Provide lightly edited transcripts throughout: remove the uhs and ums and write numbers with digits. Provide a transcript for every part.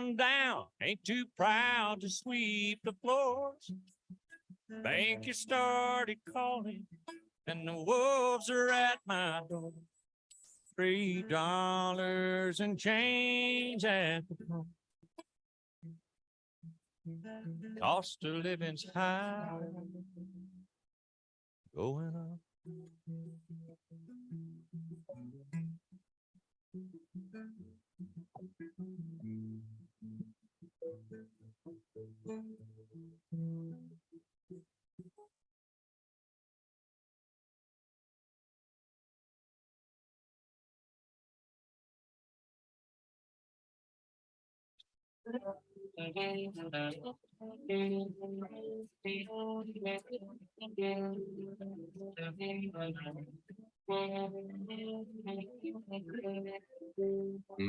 and down, ain't too proud to sweep the floors. Bank you started calling, and the wolves are at my door. $3 and change at the pump. Cost of living's high, going up.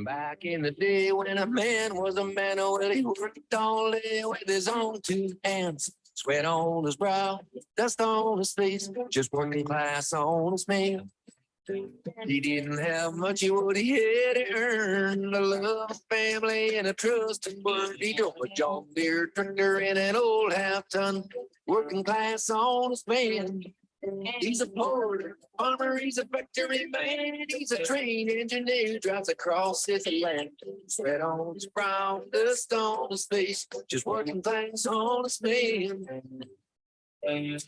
Back in the day when a man was a man, oh, well, he worked all day with his own two hands. Sweat on his brow, dust on his face, just working class on his man. He didn't have much of what he had to earn, a love, a family, and a trusted word. He drove a John Deere tractor and an old half-ton, working class on his man. He's a porter, farmer, he's a factory man, he's a train engineer, drives across his land. Sweat on his brow, dust on his face, just working class on his man. There's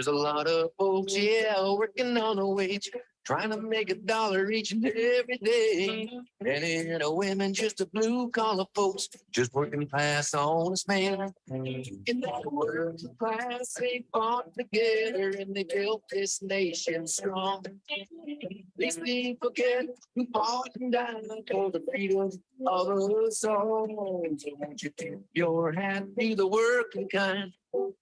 a lot of folks, yeah, working on a wage, trying to make $1 each and every day. And in a women, just a blue collar folks, just working class honest man. In that working class, they fought together and they built this nation strong. These people forget who fought and died for the freedom of us all. So won't you tip your hat to the working kind?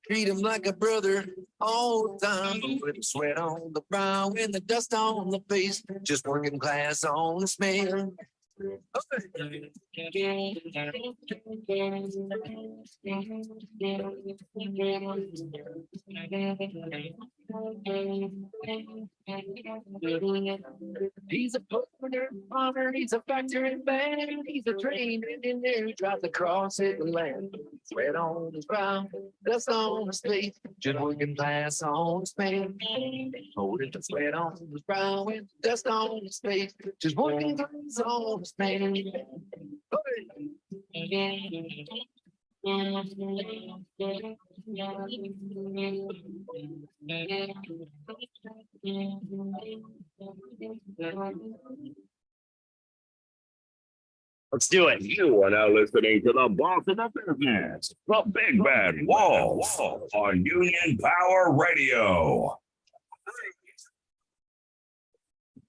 Treat him like a brother all the time, with the sweat on the brow and the dust on the face, just working class honest man. He's a porter, farmer, he's a factory man, he's a train engineer who drives across his land. Sweat on his brow, dust on his face, just working class on his man. Holding the sweat on his brow and dust on his face, just working class on his man. Let's do it. You are now listening to the boss of the business, the Big Bad Wolf, on Union Power Radio.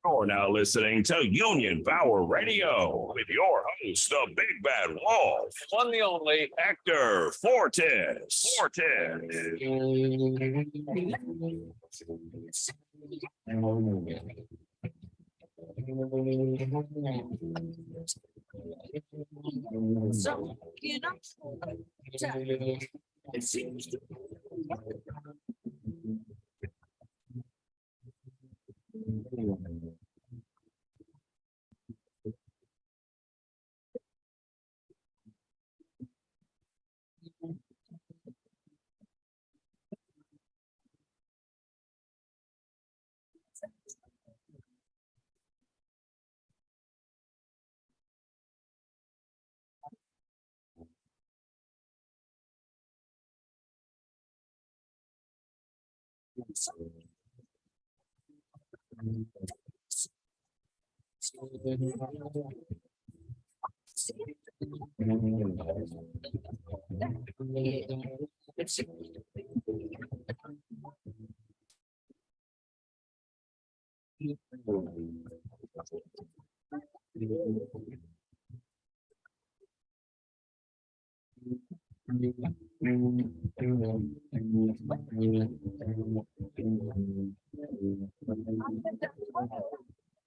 You're now listening to Union Power Radio with your host, the Big Bad Wolf, one the only Hector Fortis. So, you know, It seems to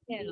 yeah.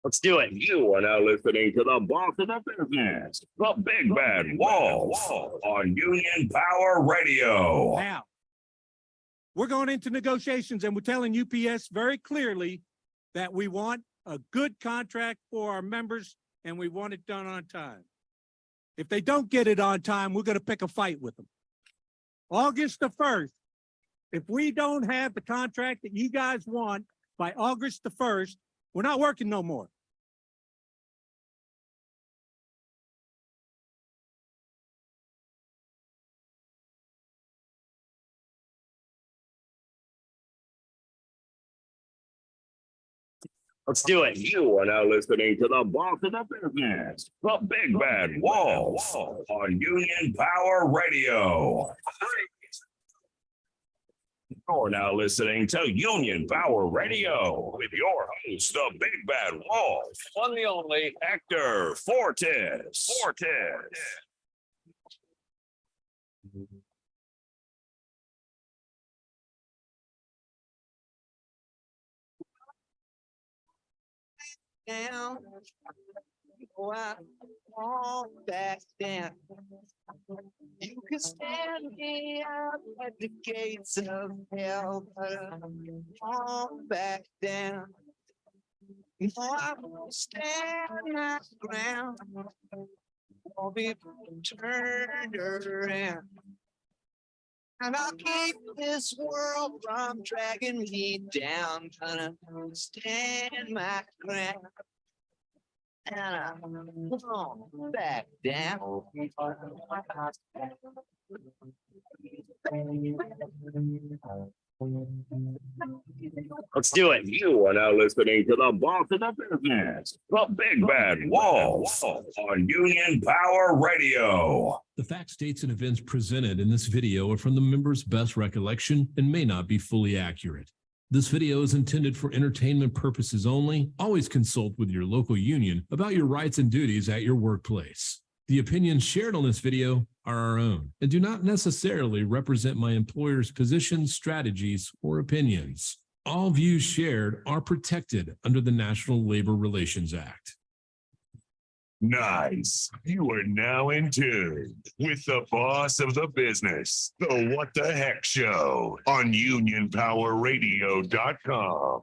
Let's do it. You are now listening to the boss of the business, the Big Bad Wolf, on Union Power Radio. Now, we're going into negotiations and we're telling UPS very clearly that we want a good contract for our members and we want it done on time. If they don't get it on time, we're going to pick a fight with them. August the 1st, if we don't have the contract that you guys want by August the 1st, we're not working no more. Let's do it. You are now listening to the boss of the business, the Big Bad Wolf, on Union Power Radio. You're now listening to Union Power Radio with your host, the Big Bad Wolf, one the only Hector Fortis. Down. Go out, walk back down. You can stand me out at the gates of hell, but walk back down. No, I won't stand my ground. I'll be turned around. And I'll keep this world from dragging me down. Gonna stand my ground. And I won't back down. Let's do it. You are now listening to the boss of the business, the Big Bad Wolf, on Union Power Radio. The facts, dates, and events presented in this video are from the member's best recollection and may not be fully accurate. This video is intended for entertainment purposes only. Always consult with your local union about your rights and duties at your workplace. The opinions shared on this video are our own and do not necessarily represent my employer's positions, strategies, or opinions. All views shared are protected under the National Labor Relations Act. Nice. You are now in tune with the boss of the business, the What the Heck Show on UnionPowerRadio.com.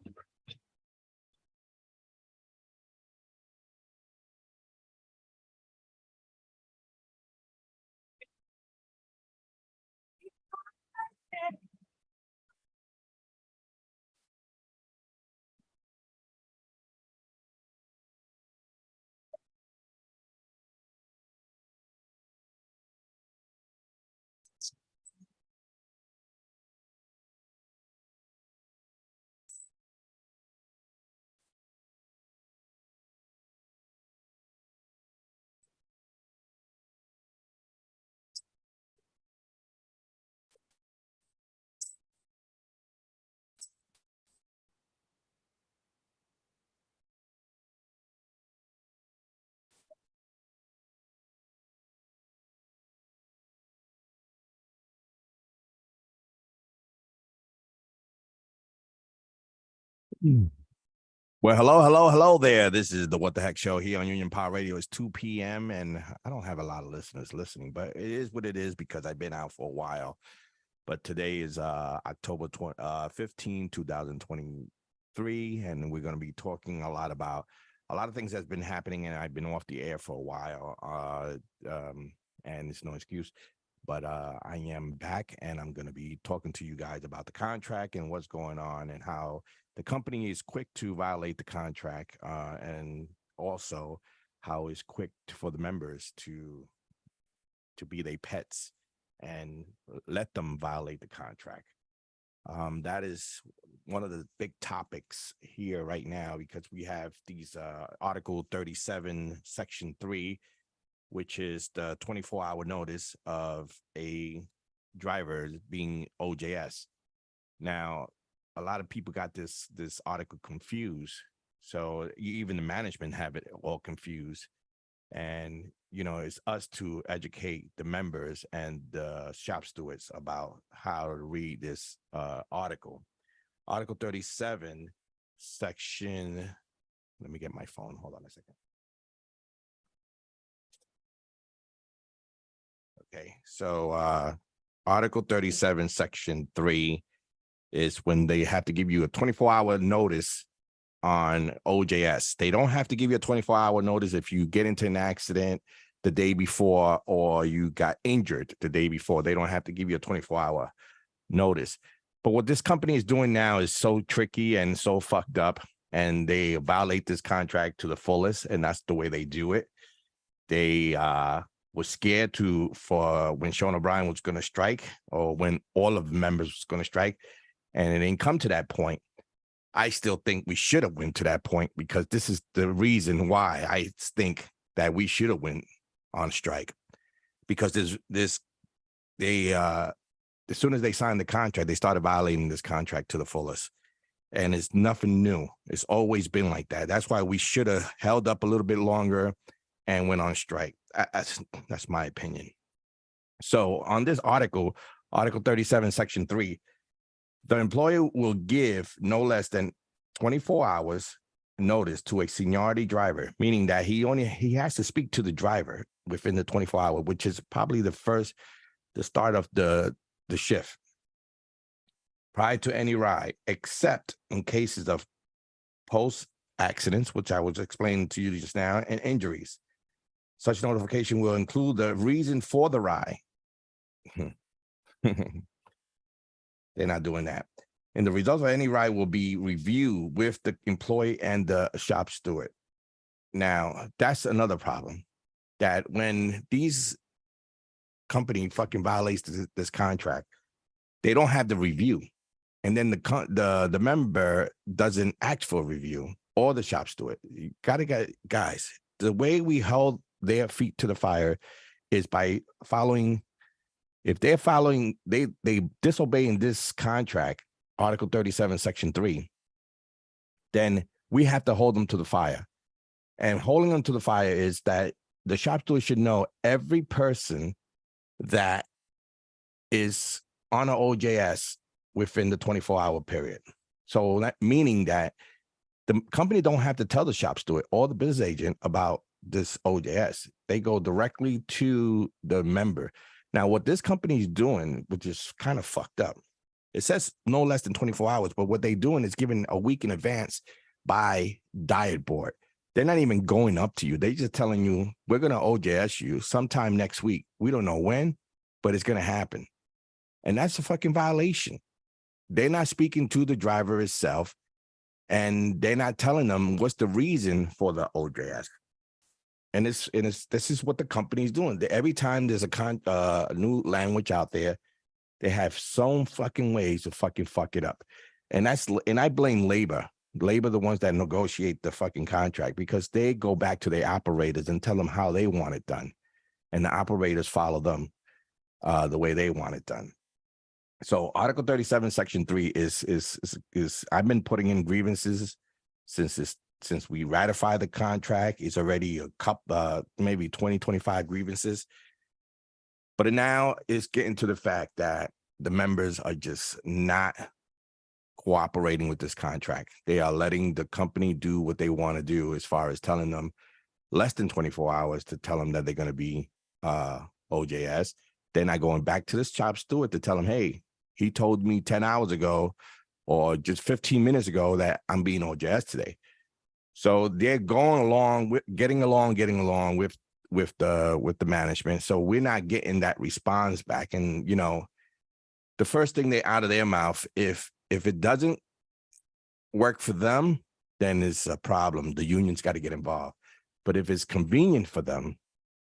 Well, hello there. This is the What the Heck Show here on Union Power Radio. It's 2 p.m. and I don't have a lot of listeners listening, but it is what it is because I've been out for a while. But today is October 15, 2023, and we're going to be talking a lot about a lot of things that's been happening, and I've been off the air for a while, and it's no excuse. But I am back, and I'm going to be talking to you guys about the contract and what's going on and how the company is quick to violate the contract, and also how it's quick for the members to be their pets and let them violate the contract. That is one of the big topics here right now because we have these Article 37, Section 3, which is the 24-hour notice of a driver being OJS. Now, a lot of people got this article confused. So even the management have it all confused. And, it's us to educate the members and the shop stewards about how to read this article. Article 37, Section Let me get my phone. Hold on a second. Okay, so Article 37, Section 3 is when they have to give you a 24-hour notice on OJS. They don't have to give you a 24-hour notice if you get into an accident the day before or you got injured the day before. They don't have to give you a 24-hour notice. But what this company is doing now is so tricky and so fucked up, and they violate this contract to the fullest, and that's the way they do it. They was scared for when Sean O'Brien was going to strike, or when all of the members was going to strike, and it didn't come to that point. I still think we should have went to that point, because this is the reason why I think that we should have went on strike, because as soon as they signed the contract, they started violating this contract to the fullest. And it's nothing new. It's always been like that. That's why we should have held up a little bit longer and went on strike. That's my opinion. So on this Article 37, Section 3, the employer will give no less than 24 hours notice to a seniority driver, meaning that he has to speak to the driver within the 24 hour, which is probably the start of the shift, prior to any ride, except in cases of post accidents, which I was explaining to you just now, and injuries. Such notification will include the reason for the ride. They're not doing that. And the results of any ride will be reviewed with the employee and the shop steward. Now, that's another problem, that when these company fucking violates this contract, they don't have the review. And then the member doesn't ask for a review, or the shop steward. You gotta get, guys, the way we held their feet to the fire is by following. If they're following, they disobeying this contract, Article 37, Section 3, then we have to hold them to the fire. And holding them to the fire is that the shop steward should know every person that is on an OJS within the 24-hour period. So that meaning that the company don't have to tell the shop steward or the business agent about this OJS. They go directly to the member. Now, what this company is doing, which is kind of fucked up, it says no less than 24 hours, but what they're doing is giving a week in advance by diet board. They're not even going up to you. They're just telling you, we're going to OJS you sometime next week. We don't know when, but it's going to happen. And that's a fucking violation. They're not speaking to the driver itself, and they're not telling them what's the reason for the OJS. And this is what the company is doing. Every time there's a new language out there, they have some fucking ways to fucking fuck it up. And I blame labor, the ones that negotiate the fucking contract, because they go back to their operators and tell them how they want it done. And the operators follow them the way they want it done. So Article 37, Section 3 is I've been putting in grievances since we ratified the contract. It's already a couple, maybe 20, 25 grievances. But now it's getting to the fact that the members are just not cooperating with this contract. They are letting the company do what they want to do, as far as telling them less than 24 hours to tell them that they're going to be OJS. They're not going back to this shop steward to tell them, hey, he told me 10 hours ago or just 15 minutes ago that I'm being OJS today. So they're going along with getting along with the management. So we're not getting that response back. And, you know, the first thing they out of their mouth, if it doesn't work for them, then it's a problem. The union's got to get involved. But if it's convenient for them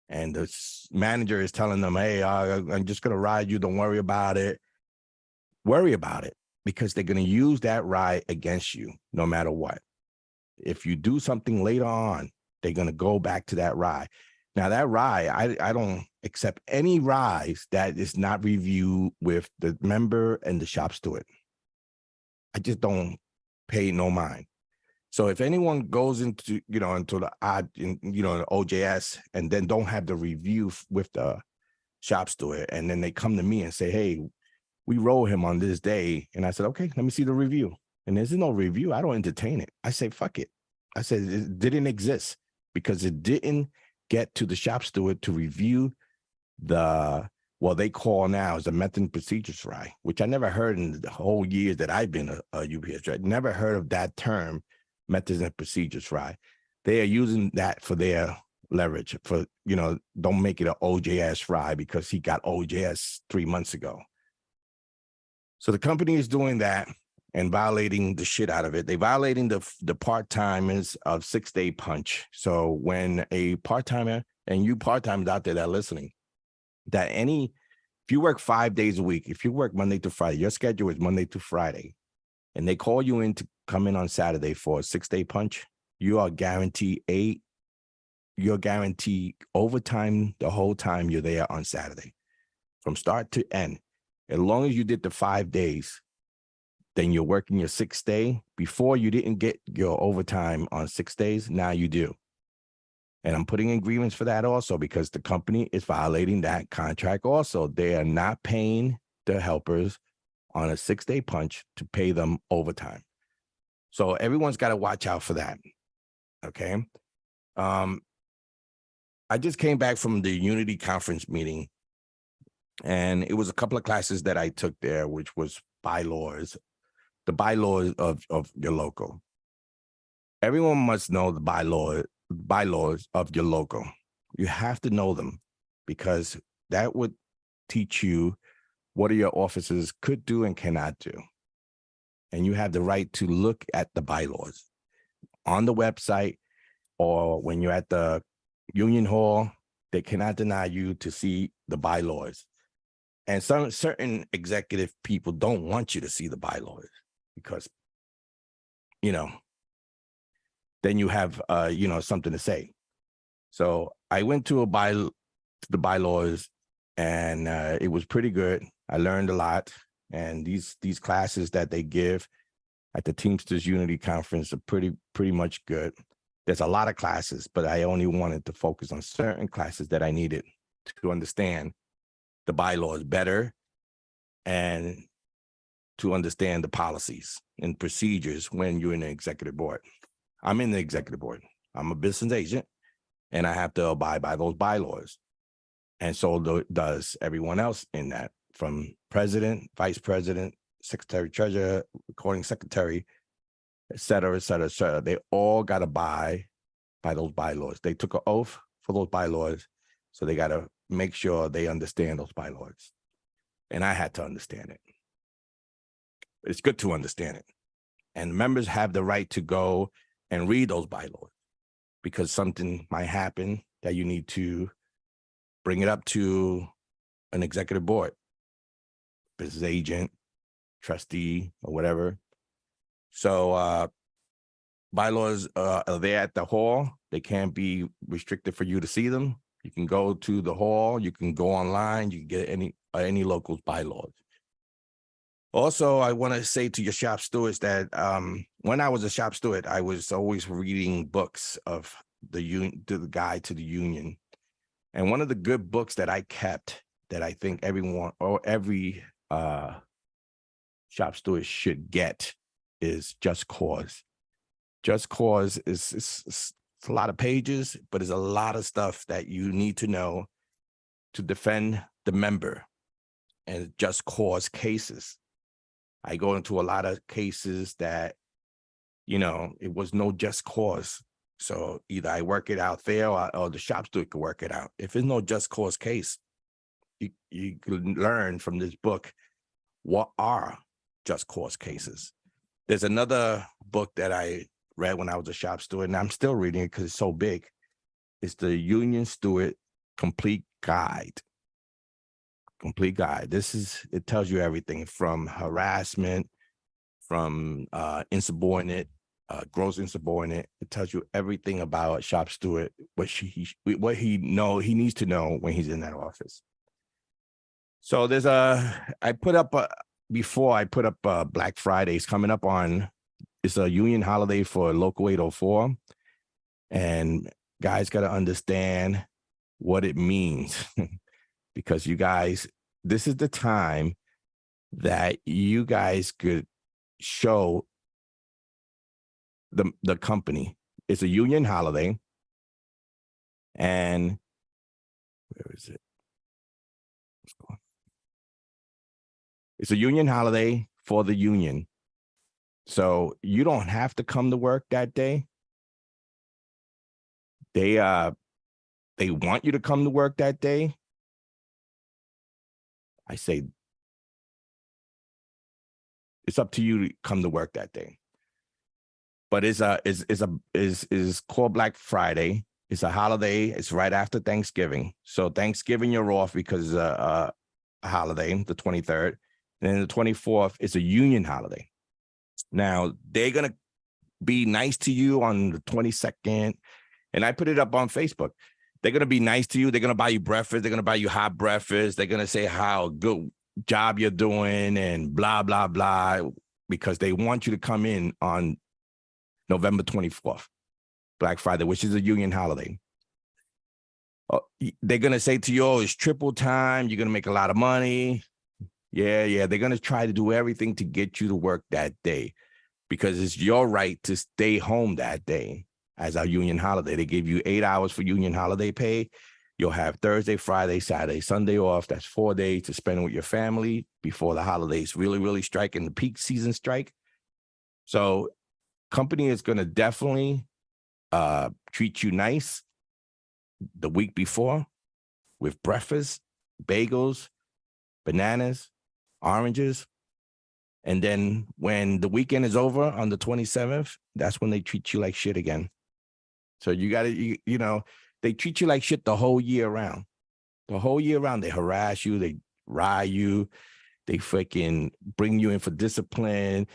and the manager is telling them, hey, I'm just going to ride you, don't worry about it. Worry about it, because they're going to use that ride against you no matter what. If you do something later on, they're going to go back to that ride. Now, that ride, I don't accept any rides that is not reviewed with the member and the shop steward. I just don't pay no mind. So if anyone goes into the the OJS and then don't have the review with the shop steward, and then they come to me and say, hey, we roll him on this day. And I said, okay, let me see the review. And there's no review. I don't entertain it. I say, fuck it. I said it didn't exist because it didn't get to the shop steward to review what they call now is the method and procedures right, which I never heard in the whole years that I've been a UPS, right? Never heard of that term, methods and procedures right. They are using that for their leverage for, don't make it an OJS fry because he got OJS 3 months ago. So the company is doing that and violating the shit out of it. They violating the part-timers of 6-day punch. So when a part-timer, and you part-timers out there that are listening, if you work 5 days a week, if you work Monday to Friday, your schedule is Monday to Friday, and they call you in to come in on Saturday for a 6-day punch, you are guaranteed overtime the whole time you're there on Saturday, from start to end. As long as you did the 5 days, then you're working your 6th day. Before you didn't get your overtime on 6 days, now you do. And I'm putting in grievance for that also because the company is violating that contract also. They are not paying the helpers on a 6-day punch to pay them overtime. So everyone's got to watch out for that. Okay. I just came back from the Unity Conference meeting, and it was a couple of classes that I took there, which was bylaws, the bylaws of your local. Everyone must know the bylaws of your local. You have to know them because that would teach you what your officers could do and cannot do. And you have the right to look at the bylaws on the website, or when you're at the Union Hall, they cannot deny you to see the bylaws. And some certain executive people don't want you to see the bylaws because, then you have, something to say. So I went to the bylaws, and it was pretty good. I learned a lot. And these classes that they give at the Teamsters Unity Conference are pretty much good. There's a lot of classes, but I only wanted to focus on certain classes that I needed to understand the bylaws better and to understand the policies and procedures when you're in the executive board. I'm in the executive board. I'm a business agent, and I have to abide by those bylaws. And so does everyone else in that, from president, vice president, secretary, treasurer, recording secretary, et cetera, et cetera, et cetera. They all got to abide by those bylaws. They took an oath for those bylaws, so they got to make sure they understand those bylaws. And I had to understand it. It's good to understand it. And members have the right to go and read those bylaws because something might happen that you need to bring it up to an executive board, business agent, trustee, or whatever. So bylaws are there at the hall. They can't be restricted for you to see them. You can go to the hall, you can go online, you can get any local's bylaws. Also, I want to say to your shop stewards that when I was a shop steward, I was always reading books of the guide to the union. And one of the good books that I kept that I think every shop steward should get is Just Cause. Just Cause is a lot of pages, but it's a lot of stuff that you need to know to defend the member and just cause cases. I go into a lot of cases that, it was no just cause. So either I work it out there or the shop steward could work it out. If there's no just cause case, you can learn from this book what are just cause cases. There's another book that I read when I was a shop steward, and I'm still reading it because it's so big. It's the Union Steward Complete Guide. Complete guide. It tells you everything from harassment, from insubordinate, gross insubordinate. It tells you everything about a shop steward, what he needs to know when he's in that office. So I put up Black Fridays coming up on. It's a union holiday for Local 804, and guys got to understand what it means. Because you guys, this is the time that you guys could show the company It's a union holiday. And where is it? Let's go. It's a union holiday for the union. So you don't have to come to work that day. They want you to come to work that day. I say it's up to you to come to work that day. But it's called Black Friday. It's a holiday. It's right after Thanksgiving. So Thanksgiving you're off because a holiday, the 23rd. And then the 24th is a union holiday. Now they're gonna be nice to you on the 22nd. And I put it up on Facebook. They're going to be nice to you. They're going to buy you breakfast. They're going to buy you hot breakfast. They're going to say how good job you're doing and blah, blah, blah, because they want you to come in on November 24th, Black Friday, which is a union holiday. They're going to say to you, oh, it's triple time. You're going to make a lot of money. Yeah. They're going to try to do everything to get you to work that day because it's your right to stay home that day. As our union holiday, they give you 8 hours for union holiday pay. You'll have Thursday, Friday, Saturday, Sunday off. That's 4 days to spend with your family before the holidays really strike and the peak season strike. So company is going to definitely treat you nice the week before with breakfast, bagels, bananas, oranges. And then when the weekend is over on the 27th, that's when they treat you like shit again. So you got to, you know, they treat you like shit the whole year round. The whole year round, they harass you, they ride you, they freaking bring you in for discipline.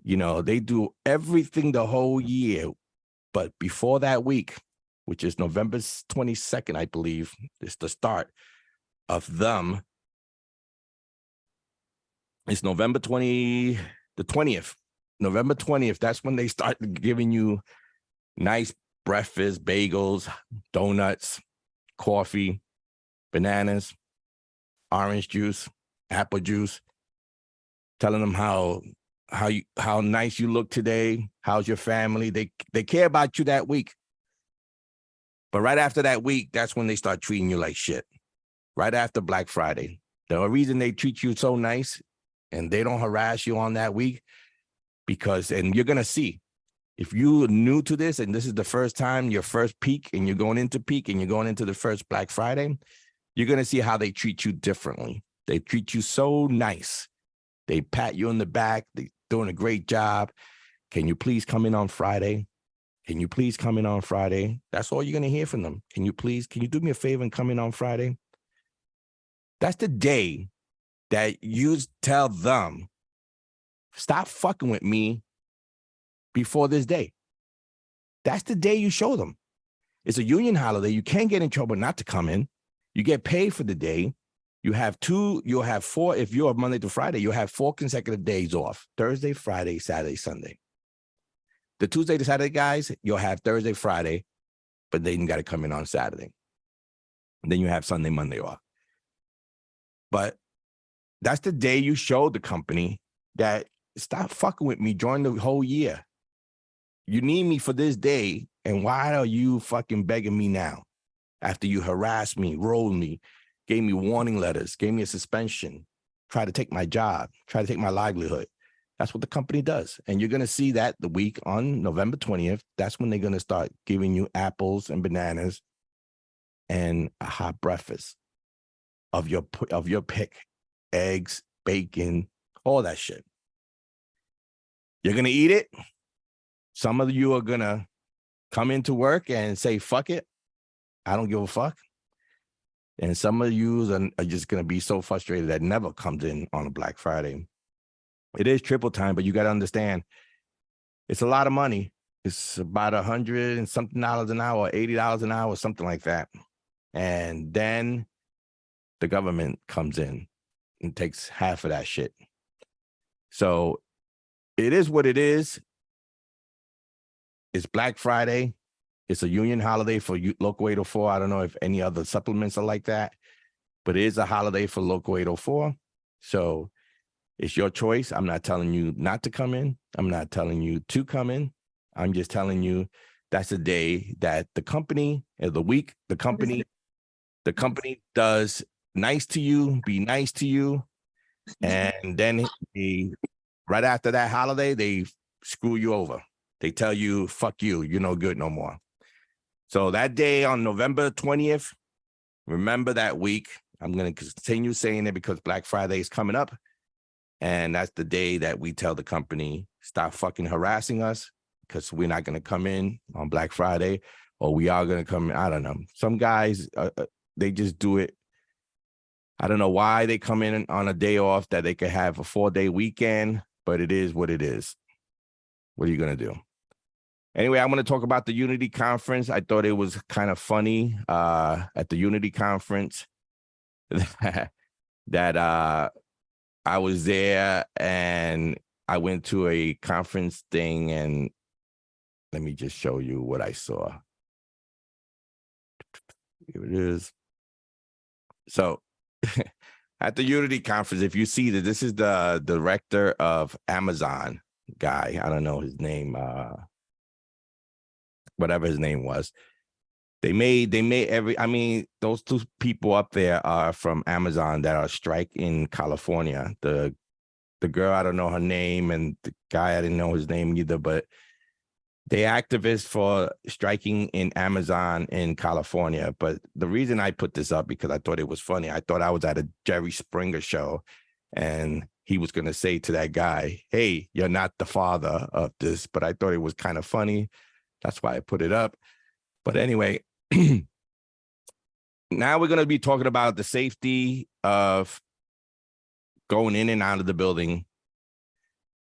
You know, they do everything the whole year. But before that week, which is November 22nd, I believe, is the start of them. It's November 20th. November 20th, that's when they start giving you nice breakfast, bagels, donuts, coffee, bananas, orange juice, apple juice, telling them how nice you look today, how's your family. They care about you that week. But right after that week, that's when they start treating you like shit. Right after Black Friday. The reason they treat you so nice and they don't harass you on that week, because, and you're going to see, if you're new to this and this is the first time, your first peak, and you're going into peak and you're going into the first Black Friday, you're going to see how they treat you differently. They treat you so nice. They pat you on the back. They're doing a great job. Can you please come in on Friday? Can you please come in on Friday? That's all you're going to hear from them. Can you do me a favor and come in on Friday? That's the day that you tell them, stop fucking with me before this day. That's the day you show them. It's a union holiday. You can't get in trouble not to come in. You get paid for the day. You'll have 4, if you're Monday to Friday, you'll have 4 consecutive days off. Thursday, Friday, Saturday, Sunday. The Tuesday to Saturday guys, you'll have Thursday, Friday, but then you got to come in on Saturday. And then you have Sunday, Monday off. But that's the day you show the company that stop fucking with me during the whole year. You need me for this day. And why are you fucking begging me now? After you harassed me, rolled me, gave me warning letters, gave me a suspension, tried to take my job, tried to take my livelihood. That's what the company does. And you're going to see that the week on November 20th. That's when they're going to start giving you apples and bananas and a hot breakfast of your pick, eggs, bacon, all that shit. You're going to eat it. Some of you are going to come into work and say, fuck it. I don't give a fuck. And some of you are just going to be so frustrated that never comes in on a Black Friday. It is triple time, but you got to understand, it's a lot of money. It's about $100 and something an hour, $80 an hour, something like that. And then the government comes in and takes half of that shit. So it is what it is. It's Black Friday. It's a union holiday for Local 804. I don't know if any other supplements are like that, but it is a holiday for Local 804. So it's your choice. I'm not telling you not to come in. I'm not telling you to come in. I'm just telling you That's the day that the company of the week, the company does nice to you, be nice to you. And then right after that holiday, they screw you over. They tell you, fuck you, you're no good no more. So that day on November 20th, remember that week. I'm going to continue saying it because Black Friday is coming up. And that's the day that we tell the company, stop fucking harassing us because we're not going to come in on Black Friday, or we are going to come in. I don't know. Some guys, they just do it. I don't know why they come in on a day off that they could have a 4-day weekend, but it is what it is. What are you going to do? Anyway, I want to talk about the Unity Conference. I thought it was kind of funny at the Unity Conference that I was there and I went to a conference thing, and let me just show you what I saw. Here it is. So at the Unity Conference, if you see that, this is the director of Amazon guy. I don't know his name. Whatever his name was, they made those two people up there are from Amazon that are striking in California. The girl, I don't know her name, and the guy, I didn't know his name either, but they activists for striking in Amazon in California. But the reason I put this up because I thought it was funny. I thought I was at a Jerry Springer show and he was going to say to that guy, hey, you're not the father of this, but I thought it was kind of funny. That's why I put it up. But anyway, now we're going to be talking about the safety of going in and out of the building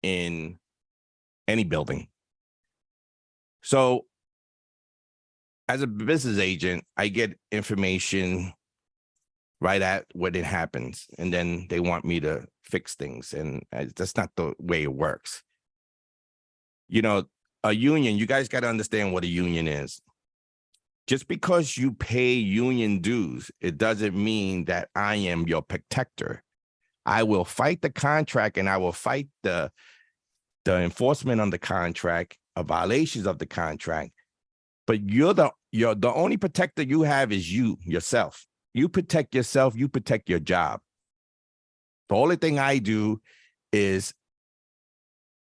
in any building. So as a business agent, I get information right at when it happens, and then they want me to fix things. And that's not the way it works. You know, a union, you guys got to understand what a union is. Just because you pay union dues, it doesn't mean that I am your protector. I will fight the contract and I will fight the enforcement on the contract, violations of the contract. But you're the only protector you have is yourself. You protect yourself, you protect your job. The only thing I do is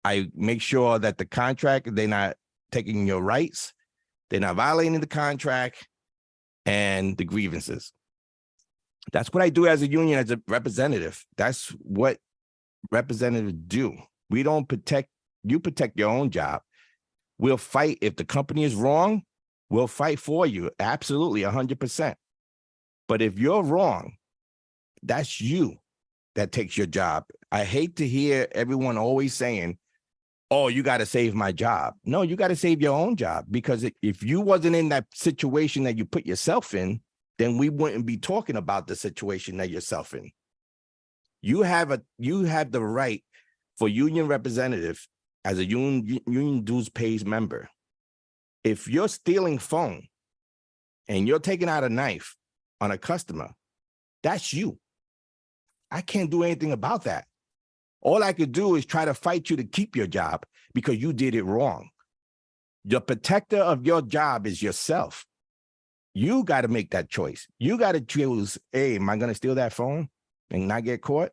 I make sure that the contract, they're not taking your rights, they're not violating the contract, and the grievances. That's what I do as a union, as a representative. That's what representatives do. We don't protect, you protect your own job. We'll fight. If the company is wrong, we'll fight for you. Absolutely, 100%. But if you're wrong, that's you that takes your job. I hate to hear everyone always saying, oh, you got to save my job. No, you got to save your own job, because if you wasn't in that situation that you put yourself in, then we wouldn't be talking about the situation that yourself in. You have the right for union representative as a union dues pays member. If you're stealing phone and you're taking out a knife on a customer, that's you. I can't do anything about that. All I could do is try to fight you to keep your job because you did it wrong. The protector of your job is yourself. You got to make that choice. You got to choose, hey, am I going to steal that phone and not get caught?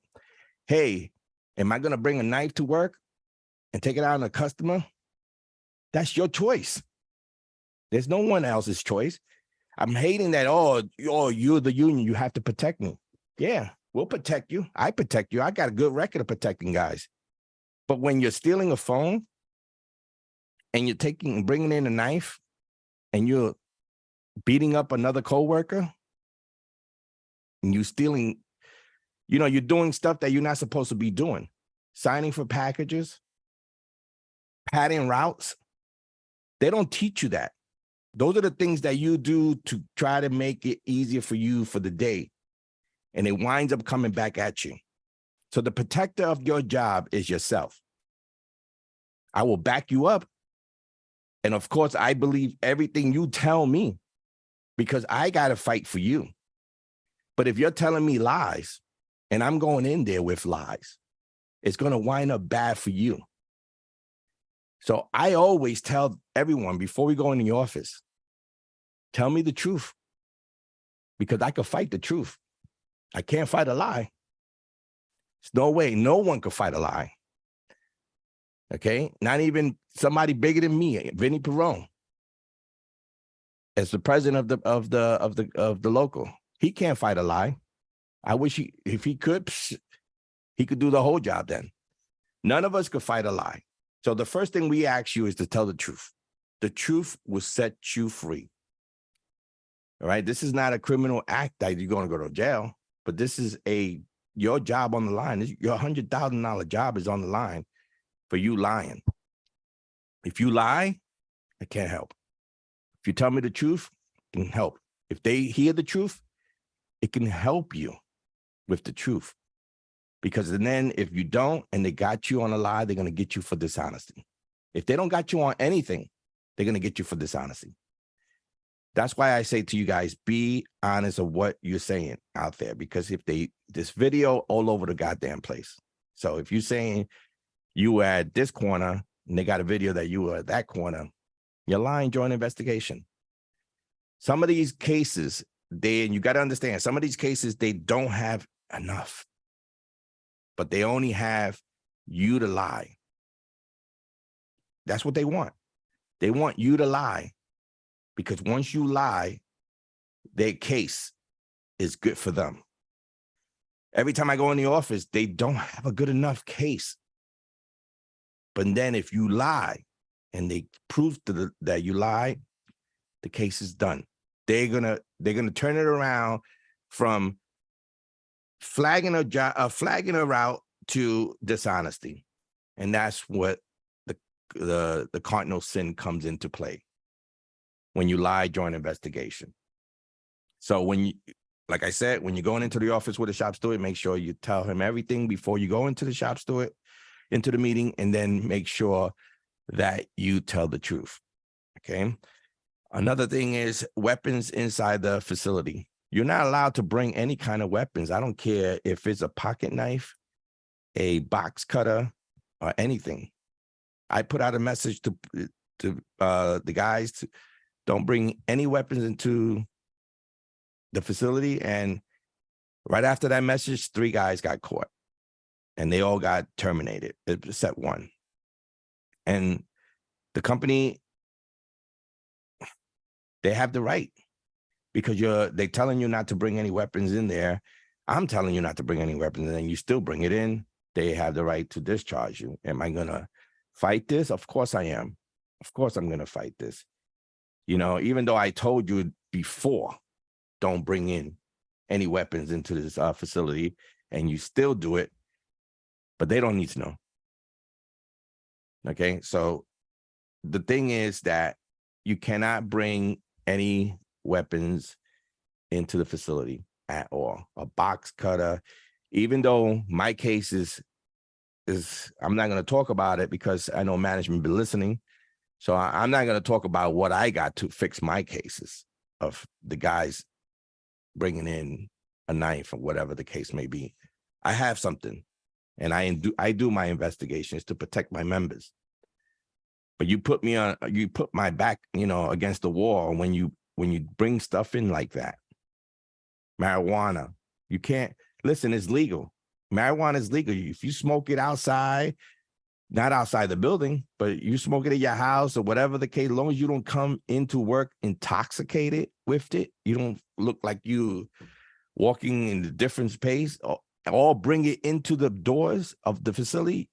Hey, am I going to bring a knife to work and take it out on a customer? That's your choice. There's no one else's choice. I'm hating that, oh, you're the union, you have to protect me. Yeah, we'll protect you. I protect you. I got a good record of protecting guys. But when you're stealing a phone and you're bringing in a knife and you're beating up another coworker and you're stealing, you're doing stuff that you're not supposed to be doing. Signing for packages, padding routes. They don't teach you that. Those are the things that you do to try to make it easier for you for the day. And it winds up coming back at you. So the protector of your job is yourself. I will back you up. And of course, I believe everything you tell me because I got to fight for you. But if you're telling me lies and I'm going in there with lies, it's going to wind up bad for you. So I always tell everyone before we go in the office, tell me the truth, because I could fight the truth. I can't fight a lie. There's no way. No one could fight a lie. Okay, not even somebody bigger than me, Vinny Perone, as the president of the local. He can't fight a lie. I wish if he could, he could do the whole job then. None of us could fight a lie. So the first thing we ask you is to tell the truth. The truth will set you free. All right. This is not a criminal act that you're going to go to jail, but this is your job on the line. Your $100,000 job is on the line for you lying. If you lie, I can't help. If you tell me the truth, it can help. If they hear the truth, it can help you with the truth. Because then if you don't and they got you on a lie, they're going to get you for dishonesty. If they don't got you on anything, they're going to get you for dishonesty. That's why I say to you guys, be honest of what you're saying out there. Because if this video all over the goddamn place. So if you're saying you were at this corner and they got a video that you were at that corner, you're lying, joint investigation. Some of these cases, and you got to understand, some of these cases, they don't have enough, but they only have you to lie. That's what they want. They want you to lie, because once you lie, their case is good for them. Every time I go in the office, they don't have a good enough case. But then if you lie and they prove that you lied, the case is done. They're gonna turn it around from flagging a route to dishonesty, and that's what the cardinal sin comes into play when you lie, joint investigation. So like I said, when you're going into the office with a shop steward, make sure you tell him everything before you go into the shop steward, into the meeting, and then make sure that you tell the truth. Okay. Another thing is weapons inside the facility. You're not allowed to bring any kind of weapons. I don't care if it's a pocket knife, a box cutter, or anything. I put out a message to the guys to don't bring any weapons into the facility. And right after that message, 3 guys got caught and they all got terminated, except one. And the company, they have the right, because they're telling you not to bring any weapons in there. I'm telling you not to bring any weapons in, and you still bring it in. They have the right to discharge you. Am I gonna fight this? Of course I am. Of course I'm gonna fight this. You know, even though I told you before, don't bring in any weapons into this facility, and you still do it, but they don't need to know. Okay, so the thing is that you cannot bring any weapons into the facility at all. A box cutter, even though my case is I'm not going to talk about it because I know management been listening. So I'm not going to talk about what I got to fix my cases of the guys bringing in a knife or whatever the case may be. I have something, and I do my investigations to protect my members. But you put my back, against the wall when you bring stuff in like that. Marijuana, you can't listen. It's legal. Marijuana is legal. If you smoke it outside, not outside the building, but you smoke it at your house or whatever the case, as long as you don't come into work intoxicated with it, you don't look like you walking in a different space, or bring it into the doors of the facility,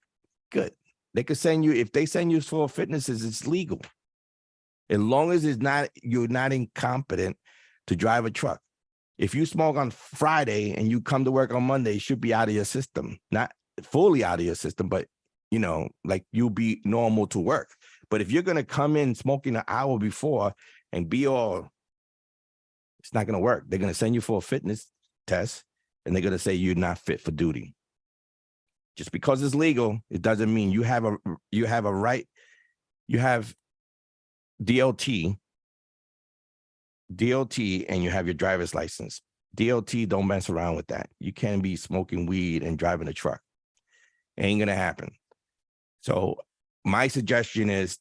good. They could send you, if they send you for fitnesses, it's legal. As long as you're not incompetent to drive a truck. If you smoke on Friday and you come to work on Monday, it should be out of your system. Not fully out of your system, but like you'll be normal to work. But if you're going to come in smoking an hour before and be all, it's not going to work. They're going to send you for a fitness test and they're going to say you're not fit for duty. Just because it's legal, it doesn't mean you have a right. You have DOT, and you have your driver's license. DOT, don't mess around with that. You can't be smoking weed and driving a truck. Ain't gonna happen. So my suggestion is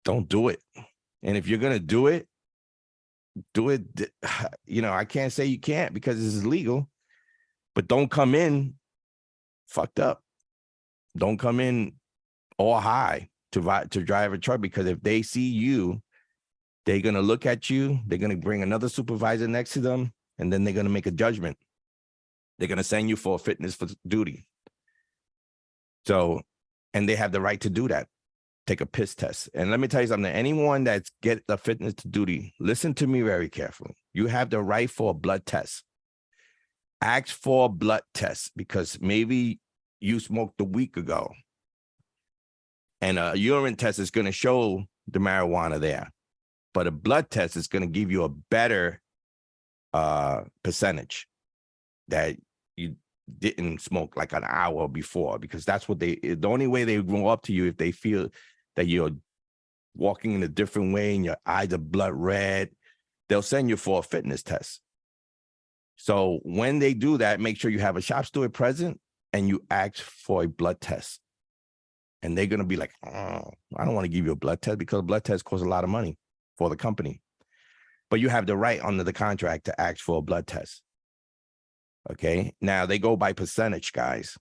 don't do it. And if you're going to do it, you know, I can't say you can't because this is legal, but don't come in fucked up. Don't come in all high to drive a truck, because if they see you, they're going to look at you. They're going to bring another supervisor next to them, and then they're going to make a judgment. They're going to send you for fitness for duty. So, and they have the right to do that. Take a piss test. And let me tell you something, anyone that's get the fitness to duty, listen to me very carefully. You have the right for a blood test. Ask for a blood test, because maybe you smoked a week ago and a urine test is going to show the marijuana there, but a blood test is going to give you a better percentage that you didn't smoke like an hour before, because that's what the only way they go up to you, if they feel that you're walking in a different way and your eyes are blood red, they'll send you for a fitness test. So when they do that, make sure you have a shop steward present and you ask for a blood test. And they're going to be like, oh, I don't want to give you a blood test, because a blood test costs a lot of money for the company. But you have the right under the contract to ask for a blood test. Okay. Now they go by percentage, guys.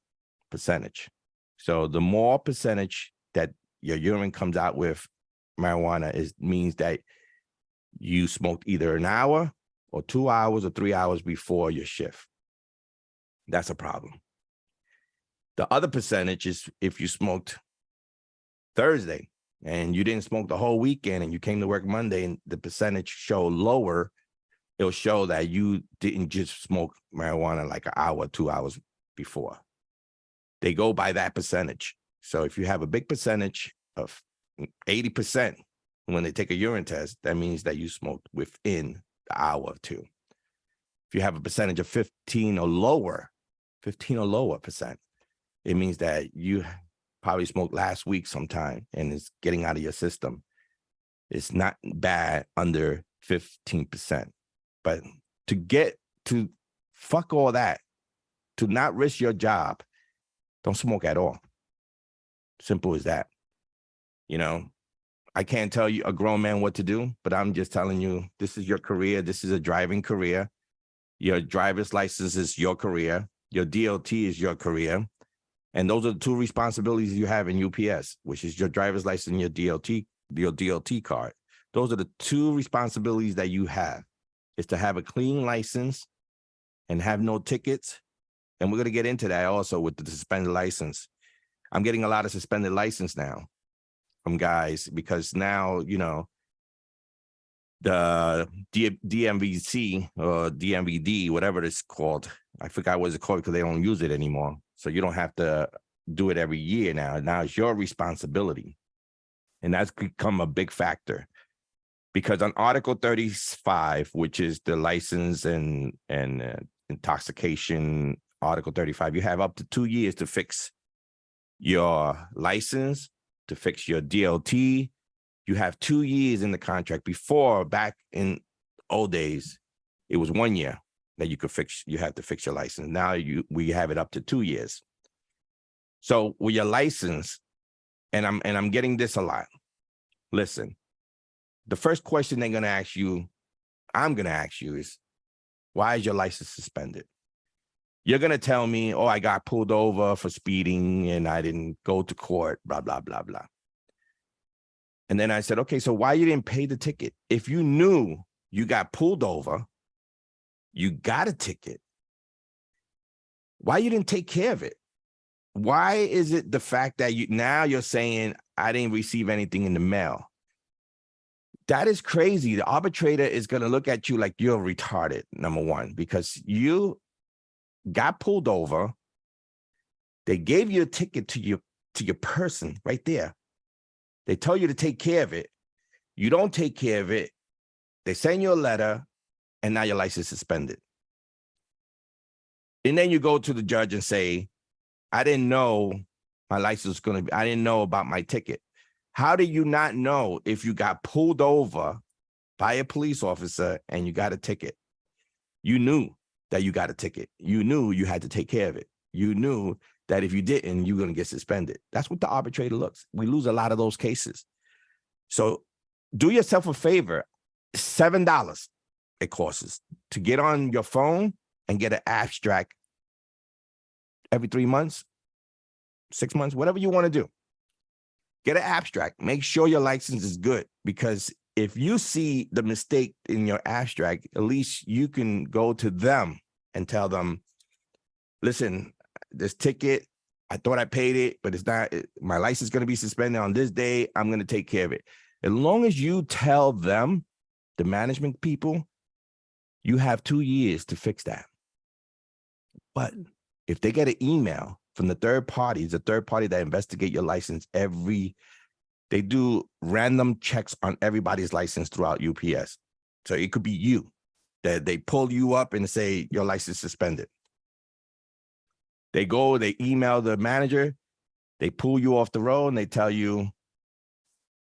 Percentage. So the more percentage that your urine comes out with marijuana means that you smoked either an hour or 2 hours or 3 hours before your shift. That's a problem. The other percentage is if you smoked Thursday and you didn't smoke the whole weekend and you came to work Monday and the percentage show lower, it'll show that you didn't just smoke marijuana like an hour, 2 hours before. They go by that percentage. So if you have a big percentage of 80% when they take a urine test, that means that you smoked within the hour or two. If you have a percentage of 15 or lower percent, it means that you probably smoked last week sometime and it's getting out of your system. It's not bad under 15%. But to get to fuck all that, to not risk your job, don't smoke at all. Simple as that. You know, I can't tell you, a grown man, what to do, but I'm just telling you, this is your career. This is a driving career. Your driver's license is your career. Your DOT is your career. And those are the two responsibilities you have in UPS, which is your driver's license and your DOT card. Those are the two responsibilities that you have, is to have a clean license and have no tickets. And we're going to get into that also with the suspended license. I'm getting a lot of suspended license now from guys, because now, you know, the DMVC or DMVD, whatever it's called, I forgot what it's called because they don't use it anymore. So you don't have to do it every year now. Now it's your responsibility. And that's become a big factor, because on Article 35, which is the license and intoxication, Article 35, you have up to 2 years to fix your license, to fix your DOT. You have 2 years in the contract. Before, back in old days, it was 1 year that you have to fix your license. Now we have it up to 2 years. So with your license, and I'm getting this a lot. Listen, the first question I'm going to ask you is, why is your license suspended? You're going to tell me, oh, I got pulled over for speeding and I didn't go to court, blah, blah, blah, blah. And then I said, okay, so why you didn't pay the ticket? If you knew you got pulled over, you got a ticket, why you didn't take care of it? Why is it the fact that you're saying, I didn't receive anything in the mail? That is crazy. The arbitrator is going to look at you like you're retarded, number one, because you got pulled over. They gave you a ticket to your person right there. They tell you to take care of it. You don't take care of it. They send you a letter, and now your license is suspended. And then you go to the judge and say, I didn't know my license was going to be, I didn't know about my ticket. How do you not know if you got pulled over by a police officer and you got a ticket? You knew that you got a ticket. You knew you had to take care of it. you knew that if you didn't, you're going to get suspended. That's what the arbitrator looks. We lose a lot of those cases. So do yourself a favor. $7 it costs to get on your phone and get an abstract every 3 months, 6 months, whatever you want to do. Get an abstract. Make sure your license is good, because if you see the mistake in your abstract, at least you can go to them and tell them, listen, this ticket, I thought I paid it, but it's not, my license is going to be suspended on this day. I'm going to take care of it. As long as you tell them, the management people, you have 2 years to fix that. But if they get an email from the third party, the third party that investigate your license they do random checks on everybody's license throughout UPS. So it could be you, that they pull you up and say your license suspended. They email the manager, they pull you off the road, and they tell you,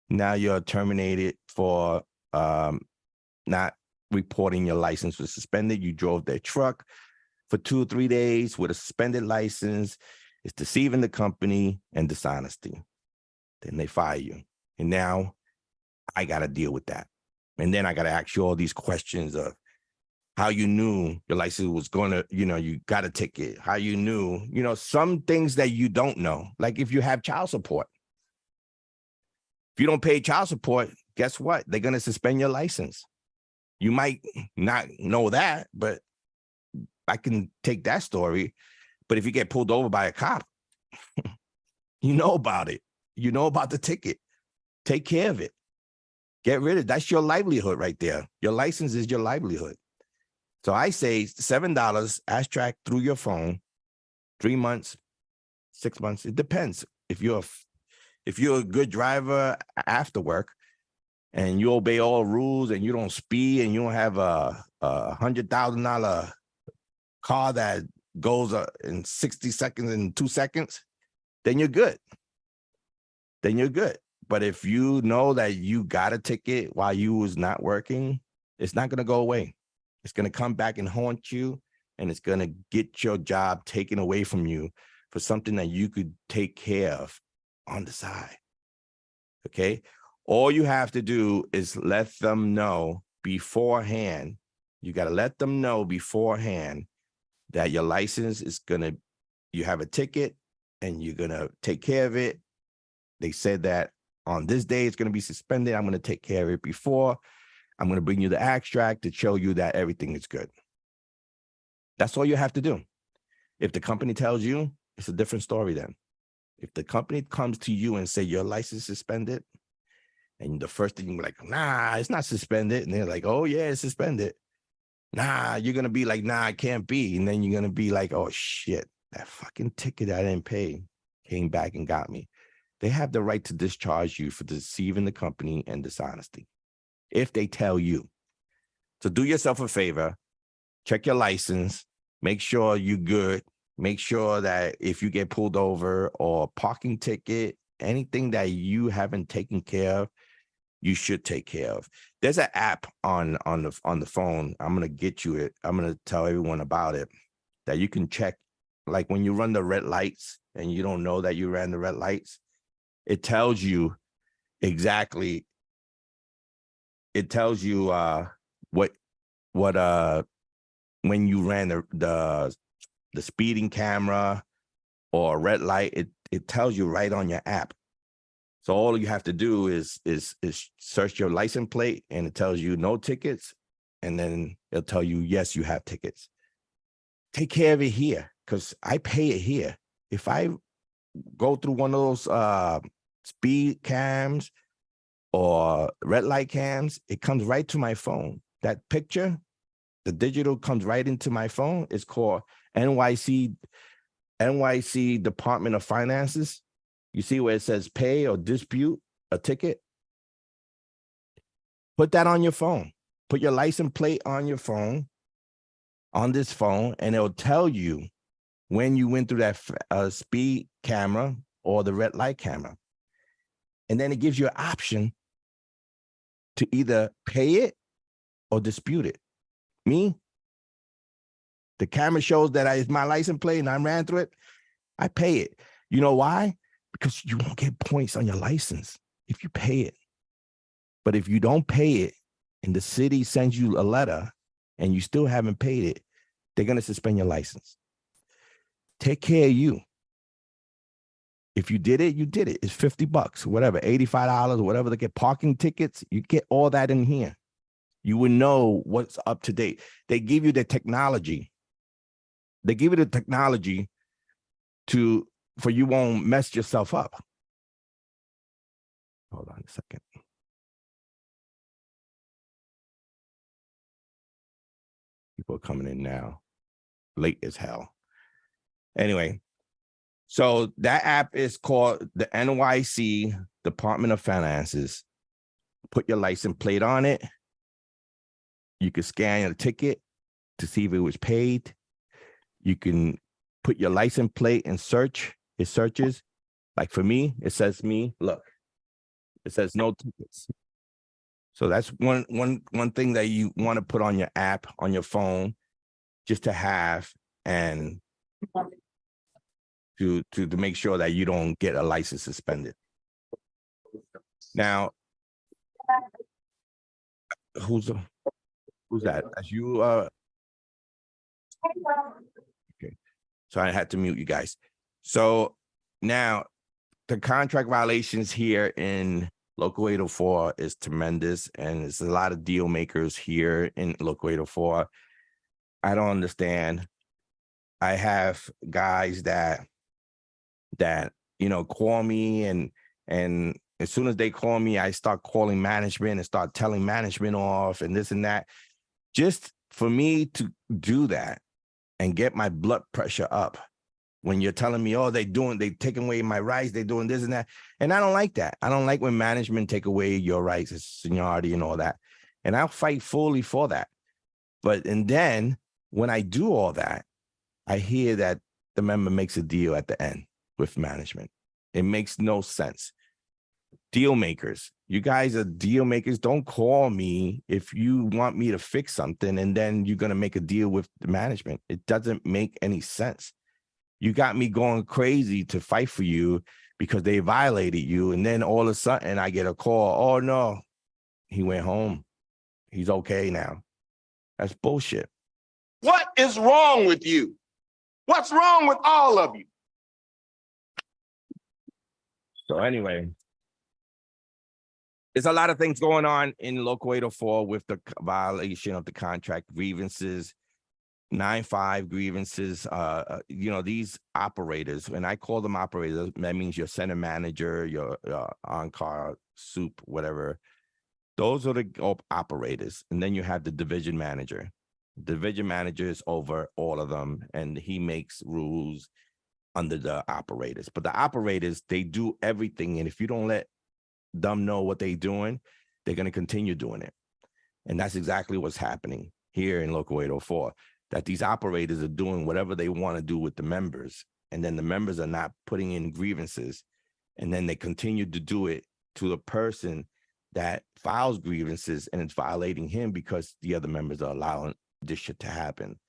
now you're terminated for not reporting your license was suspended. You drove their truck for 2 or 3 days with a suspended license. It's deceiving the company and dishonesty. Then they fire you. And now I got to deal with that. And then I got to ask you all these questions of how you knew your license was going to, you got a ticket, how you knew, some things that you don't know. Like if you have child support. If you don't pay child support, guess what? They're going to suspend your license. You might not know that, but I can take that story. But if you get pulled over by a cop, you know about it. You know about the ticket. Take care of it. Get rid of it. That's your livelihood right there. Your license is your livelihood. So I say $7, abstract through your phone, 3 months, 6 months. It depends. If you're a good driver after work and you obey all rules and you don't speed and you don't have a $100,000 car that goes in 60 seconds and 2 seconds, then you're good. Then you're good. But if you know that you got a ticket while you was not working, it's not going to go away. It's going to come back and haunt you, and it's going to get your job taken away from you for something that you could take care of on the side. Okay? All you have to do is let them know beforehand. You got to let them know beforehand that your license is you have a ticket and you're going to take care of it. They said that on this day, it's going to be suspended. I'm going to take care of it before. I'm going to bring you the abstract to show you that everything is good. That's all you have to do. If the company tells you, it's a different story then. If the company comes to you and say your license is suspended, and the first thing you're like, nah, it's not suspended. And they're like, oh yeah, it's suspended. Nah, you're going to be like, nah, it can't be. And then you're going to be like, oh shit, that fucking ticket I didn't pay came back and got me. They have the right to discharge you for deceiving the company and dishonesty if they tell you. So do yourself a favor, check your license, make sure you're good. Make sure that if you get pulled over or parking ticket, anything that you haven't taken care of, you should take care of. There's an app on the phone. I'm going to get you it. I'm going to tell everyone about it, that you can check. Like when you run the red lights and you don't know that you ran the red lights, it tells you exactly. It tells you what when you ran the speeding camera or red light, it tells you right on your app. So all you have to do is search your license plate and it tells you no tickets. And then it'll tell you, yes, you have tickets. Take care of it here because I pay it here. If I go through one of those speed cams or red light cams, it comes right to my phone. That picture, the digital comes right into my phone. It's called NYC Department of Finances. You see where it says pay or dispute a ticket? Put that on your phone. Put your license plate on your phone, on this phone, and it'll tell you when you went through that speed camera or the red light camera. And then it gives you an option to either pay it or dispute it. Me, The camera shows that it's my license plate and I ran through it. I pay it. You know why? Because you won't get points on your license if you pay it. But if you don't pay it and the city sends you a letter and you still haven't paid it, they're going to suspend your license. Take care of you. If you did it, you did it. It's $50, whatever, $85, whatever they get. Parking tickets, you get all that in here. You would know what's up to date. They give you the technology. They give you the technology for you won't mess yourself up. Hold on a second. People are coming in now, late as hell. Anyway, so that app is called the NYC Department of Finances. Put your license plate on it. You can scan a ticket to see if it was paid. You can put your license plate and search. It searches. Like for me, it says me, look, it says no tickets. So that's one thing that you want to put on your app, on your phone, just to have and to make sure that you don't get a license suspended. Now, who's that? As you okay. So I had to mute you guys. So now the contract violations here in Local 804 is tremendous, and there's a lot of deal makers here in Local 804. I don't understand. I have guys that call me, and as soon as they call me, I start calling management and start telling management off and this and that. Just for me to do that and get my blood pressure up when you're telling me, oh, they taking away my rights, they doing this and that. And I don't like that. I don't like when management take away your rights as seniority and all that. And I'll fight fully for that. And then when I do all that, I hear that the member makes a deal at the end with management. It makes no sense. Deal makers, you guys are deal makers. Don't call me if you want me to fix something and then you're going to make a deal with the management. It doesn't make any sense. You got me going crazy to fight for you because they violated you. And then all of a sudden I get a call. Oh, no, he went home. He's okay now. That's bullshit. What is wrong with you? What's wrong with all of you? So anyway, there's a lot of things going on in Local 804 with the violation of the contract, grievances, 9-5 grievances. These operators, when I call them operators, that means your center manager, your on-car soup, whatever. Those are the operators. And then you have the division manager. The division manager is over all of them, and he makes rules under the operators. But the operators, they do everything. And if you don't let them know what they're doing, they're going to continue doing it. And that's exactly what's happening here in Local 804, that these operators are doing whatever they want to do with the members. And then the members are not putting in grievances. And then they continue to do it to the person that files grievances, and it's violating him because the other members are allowing this shit to happen.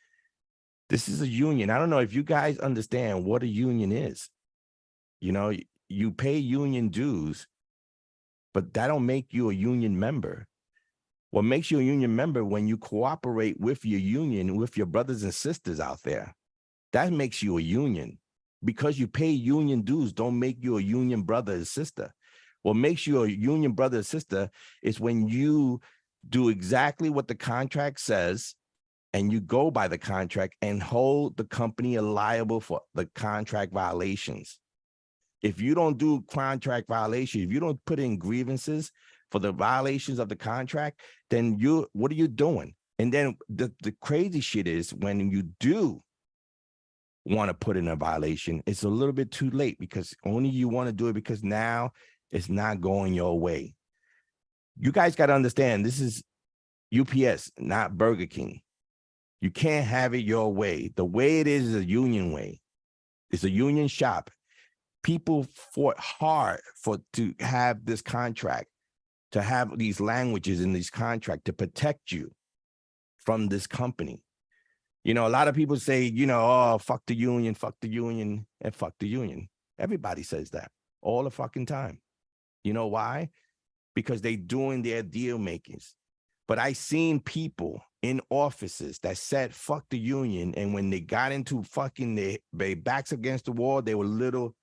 This is a union. I don't know if you guys understand what a union is. You pay union dues, but that don't make you a union member. What makes you a union member when you cooperate with your union, with your brothers and sisters out there. That makes you a union. Because you pay union dues don't make you a union brother or sister. What makes you a union brother or sister is when you do exactly what the contract says, and you go by the contract and hold the company liable for the contract violations. If you don't do contract violations, if you don't put in grievances for the violations of the contract, then what are you doing? And then the crazy shit is when you do want to put in a violation, it's a little bit too late because only you want to do it because now it's not going your way. You guys got to understand, this is UPS, not Burger King. You can't have it your way. The way it is a union way. It's a union shop. People fought hard to have this contract, to have these languages in this contract to protect you from this company. You know, a lot of people say, you know, oh, fuck the union, and fuck the union. Everybody says that all the fucking time. You know why? Because they doing their deal makings. But I seen people in offices that said fuck the union, and when they got into fucking their backs against the wall, they were little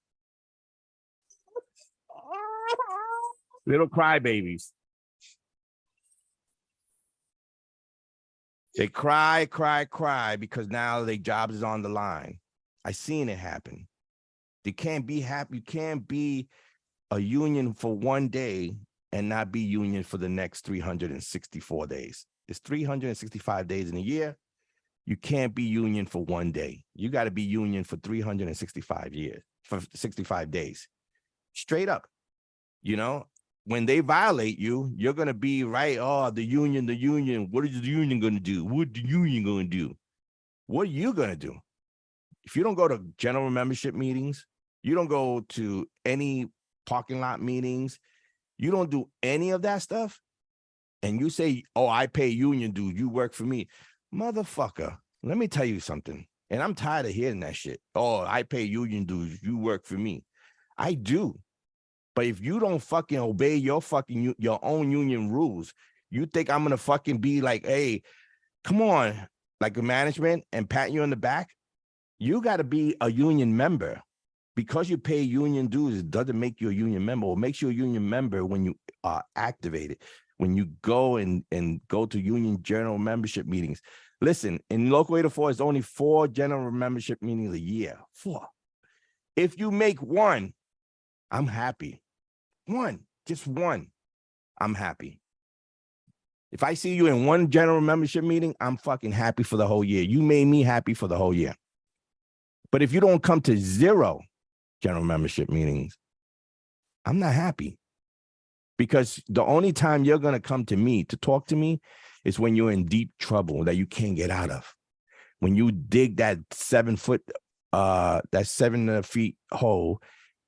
crybabies. They cry because now their jobs is on the line. I seen it happen. They can't be happy. You can't be a union for one day and not be union for the next 364 days. It's 365 days in a year. You can't be union for one day. You got to be union for 365 years, for 65 days. Straight up. You know, when they violate you, you're going to be right. Oh, the union. What is the union going to do? What the union going to do? What are you going to do? If you don't go to general membership meetings, you don't go to any parking lot meetings, you don't do any of that stuff, and you say, oh, I pay union dues, you work for me. Motherfucker, let me tell you something. And I'm tired of hearing that shit. Oh, I pay union dues, you work for me. I do. But if you don't fucking obey your own union rules, you think I'm gonna fucking be like, hey, come on, like a management and pat you on the back? You got to be a union member. Because you pay union dues, it doesn't make you a union member. It makes you a union member when you are activated, when you go and go to union general membership meetings. Listen, in Local 804, it's only 4 general membership meetings a year. 4. If you make one, I'm happy. Just one, I'm happy. If I see you in one general membership meeting, I'm fucking happy for the whole year. You made me happy for the whole year. But if you don't come to 0 general membership meetings, I'm not happy. Because the only time you're going to come to me to talk to me is when you're in deep trouble that you can't get out of. When you dig that 7 feet hole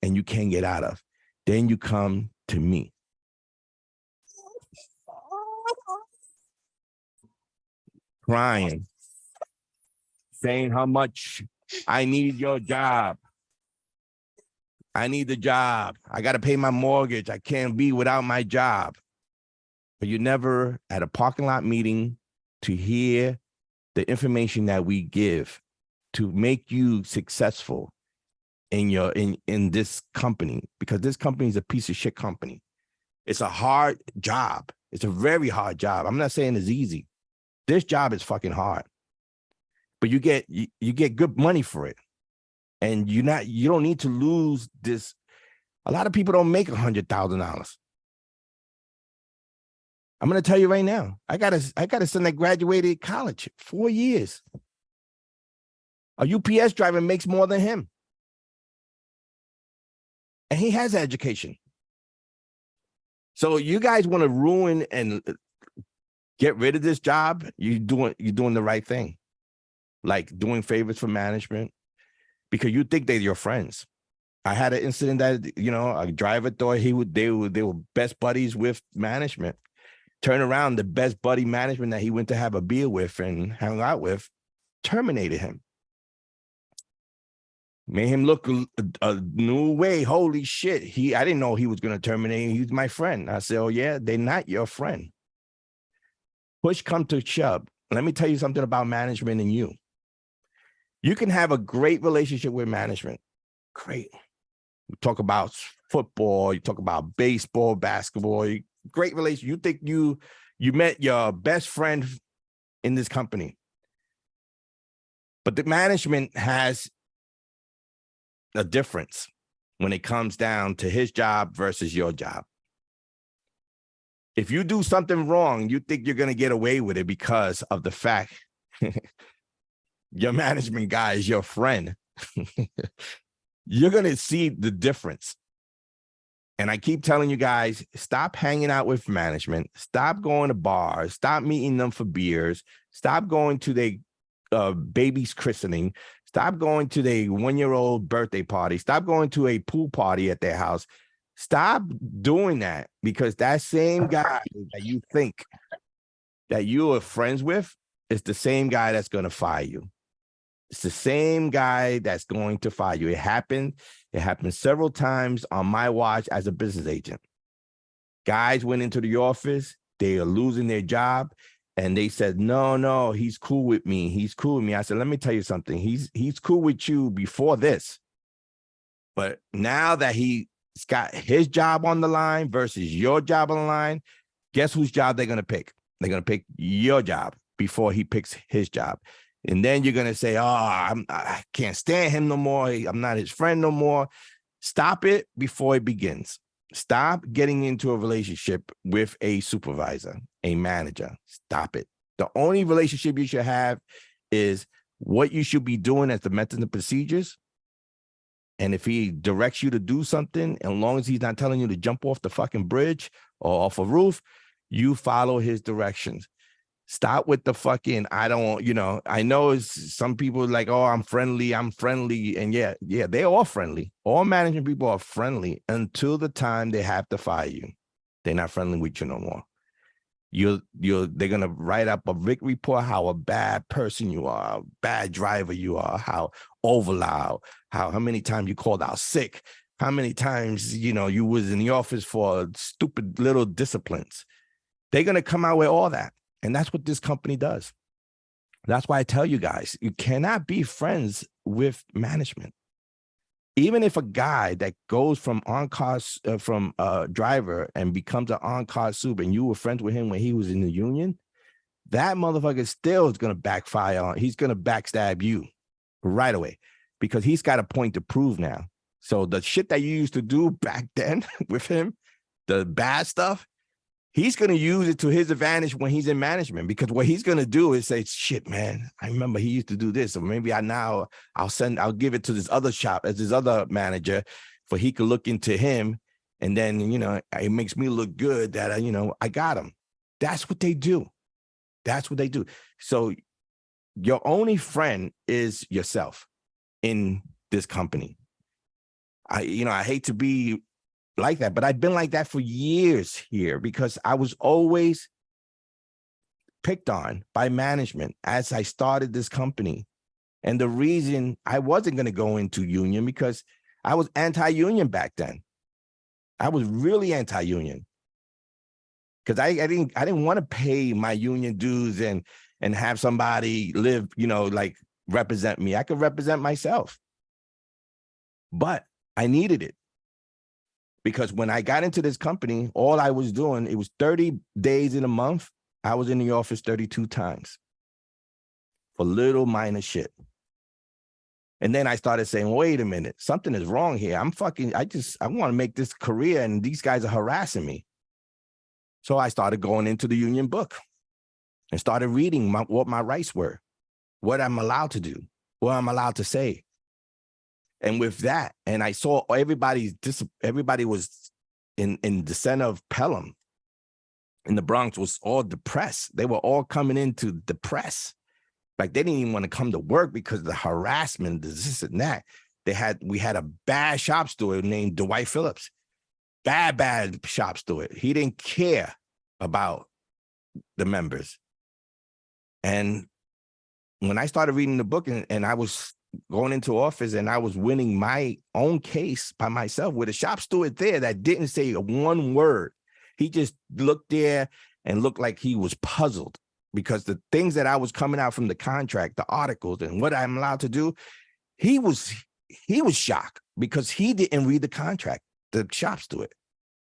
and you can't get out of, then you come to me. Crying, saying how much I need your job. I need the job. I got to pay my mortgage. I can't be without my job. But you never at a parking lot meeting to hear the information that we give to make you successful in this company, because this company is a piece of shit company. It's a hard job. It's a very hard job. I'm not saying it's easy. This job is fucking hard. But you get good money for it. And you don't need to lose this. A lot of people don't make $100,000. I'm going to tell you right now, I got a son that graduated college, 4 years. A UPS driver makes more than him. And he has education. So you guys want to ruin and get rid of this job? You're doing the right thing. Like doing favors for management, because you think they're your friends. I had an incident that, a driver thought they were best buddies with management. Turn around, the best buddy management that he went to have a beer with and hung out with terminated him. Made him look a new way. Holy shit. I didn't know he was going to terminate. He's my friend. I said, oh yeah, they're not your friend. Push come to shove. Let me tell you something about management and you. You can have a great relationship with management. Great. You talk about football, you talk about baseball, basketball, great relation. You think you met your best friend in this company. But the management has a difference when it comes down to his job versus your job. If you do something wrong, you think you're going to get away with it because of the fact your management guy is your friend. You're going to see the difference. And I keep telling you guys, stop hanging out with management. Stop going to bars. Stop meeting them for beers. Stop going to their baby's christening. Stop going to their 1-year-old birthday party. Stop going to a pool party at their house. Stop doing that, because that same guy that you think that you are friends with it's the same guy that's going to fire you. It's the same guy that's going to fire you. It happened several times on my watch as a business agent. Guys went into the office, they are losing their job, and they said, no, he's cool with me. He's cool with me. I said, let me tell you something. He's cool with you before this. But now that he's got his job on the line versus your job on the line, guess whose job they're going to pick? They're going to pick your job before he picks his job. And then you're going to say, I can't stand him no more. I'm not his friend no more. Stop it before it begins. Stop getting into a relationship with a supervisor, a manager. Stop it. The only relationship you should have is what you should be doing as the methods and procedures. And if he directs you to do something, as long as he's not telling you to jump off the fucking bridge or off a roof, you follow his directions. Stop with the fucking, I know it's some people like, oh, I'm friendly. And yeah, they're all friendly. All management people are friendly until the time they have to fire you. They're not friendly with you no more. They're gonna write up a Rick report how a bad person you are, a bad driver you are, how overloud, how many times you called out sick, how many times you was in the office for stupid little disciplines. They're gonna come out with all that. And that's what this company does. That's why I tell you guys, you cannot be friends with management. Even if a guy that goes from driver and becomes an on-car super, and you were friends with him when he was in the union, that motherfucker still is going to backfire on. He's going to backstab you right away because he's got a point to prove now. So the shit that you used to do back then with him, the bad stuff, he's going to use it to his advantage when he's in management, because what he's going to do is say, shit, man, I remember he used to do this. So maybe I'll give it to this other shop as this other manager for he could look into him. And then, it makes me look good that, I got him. That's what they do. That's what they do. So your only friend is yourself in this company. I hate to be like that, but I've been like that for years here because I was always picked on by management as I started this company. And the reason I wasn't going to go into union because I was anti-union back then. I was really anti-union because I didn't want to pay my union dues and have somebody live, represent me. I could represent myself, but I needed it. Because when I got into this company, all I was doing, it was 30 days in a month. I was in the office 32 times for little minor shit. And then I started saying, wait a minute, something is wrong here. I want to make this career and these guys are harassing me. So I started going into the union book and started reading what my rights were, what I'm allowed to do, what I'm allowed to say. And with that, and I saw everybody was in the center of Pelham in the Bronx was all depressed. They were all coming into depressed. Like they didn't even want to come to work because of the harassment, this and that. We had a bad shop steward named Dwight Phillips. Bad shop steward. He didn't care about the members. And when I started reading the book and I was going into office and I was winning my own case by myself with a shop steward there that didn't say one word. He just looked there and looked like he was puzzled because the things that I was coming out from the contract, the articles and what I'm allowed to do, he was shocked because he didn't read the contract, the shop steward.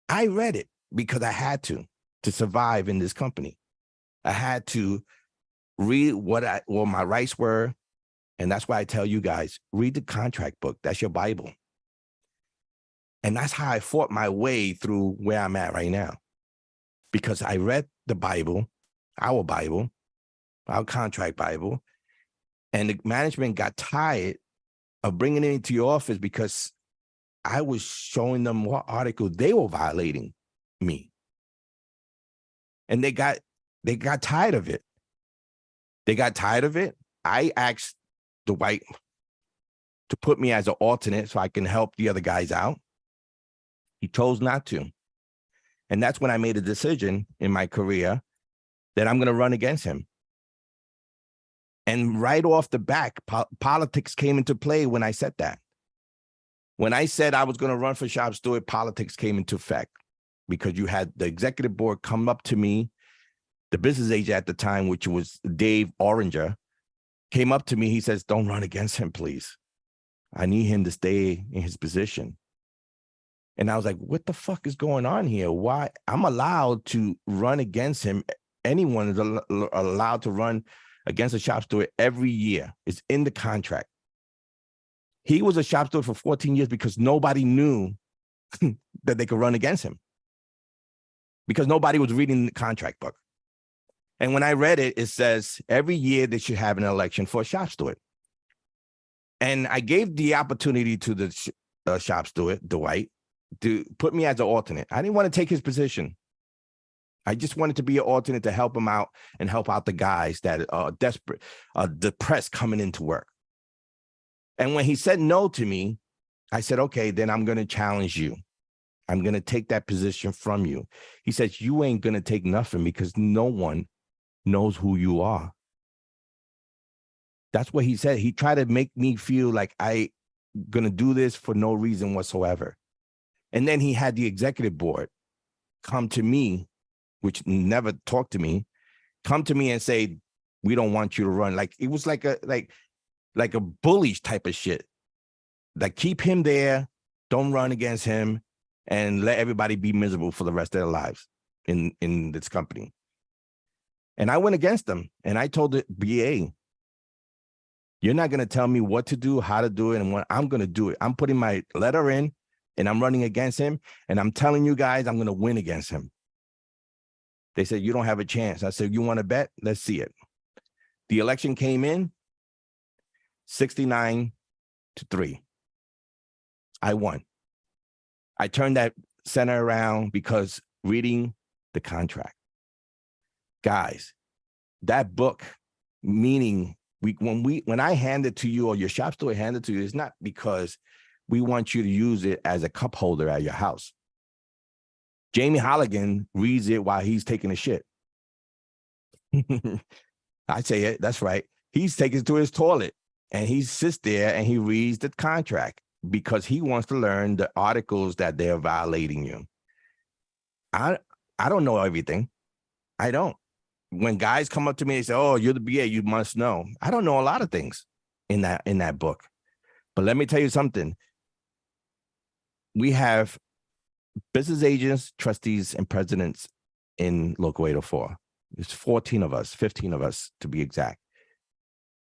I read it because I had to survive in this company. I had to read what my rights were. And that's why I tell you guys, read the contract book. That's your Bible. And that's how I fought my way through where I'm at right now. Because I read the Bible, our contract Bible, and the management got tired of bringing it into your office because I was showing them what article they were violating me. And they got tired of it. I asked Dwight to put me as an alternate so I can help the other guys out. He chose not to. And that's when I made a decision in my career that I'm going to run against him. And right off the back, politics came into play when I said that. When I said I was going to run for shop steward, politics came into effect because you had the executive board come up to me, the business agent at the time, which was Dave Oringer, came up to me. He says, don't run against him, please. I need him to stay in his position. And I was like, what the fuck is going on here? Why? I'm allowed to run against him. Anyone is allowed to run against a shop steward every year. It's in the contract. He was a shop steward for 14 years because nobody knew that they could run against him because nobody was reading the contract book. And when I read it, it says every year they should have an election for a shop steward. And I gave the opportunity to the shop steward, Dwight, to put me as an alternate. I didn't want to take his position. I just wanted to be an alternate to help him out and help out the guys that are desperate, depressed coming into work. And when he said no to me, I said, okay, then I'm going to challenge you. I'm going to take that position from you. He says, you ain't going to take nothing because no one knows who you are. That's what he said. He tried to make me feel like I going to do this for no reason whatsoever. And then he had the executive board come to me, which never talked to me, come to me and say, we don't want you to run. Like it was like a bullish type of shit. Like keep him there, don't run against him, and let everybody be miserable for the rest of their lives in this company. And I went against them and I told the BA, you're not going to tell me what to do, how to do it, and when I'm going to do it. I'm putting my letter in and I'm running against him. And I'm telling you guys, I'm going to win against him. They said, you don't have a chance. I said, you want to bet? Let's see it. The election came in 69-3. I won. I turned that center around because reading the contract. Guys, that book, meaning when I hand it to you or your shop steward hand it to you, it's not because we want you to use it as a cup holder at your house. Jamie Halligan reads it while he's taking a shit. I say it, that's right. He's taking it to his toilet and he sits there and he reads the contract because he wants to learn the articles that they're violating you. I don't know everything. I don't. When guys come up to me and say, oh, you're the BA, you must know. I don't know a lot of things in that book. But let me tell you something. We have business agents, trustees, and presidents in Local 804. There's 14 of us, 15 of us to be exact.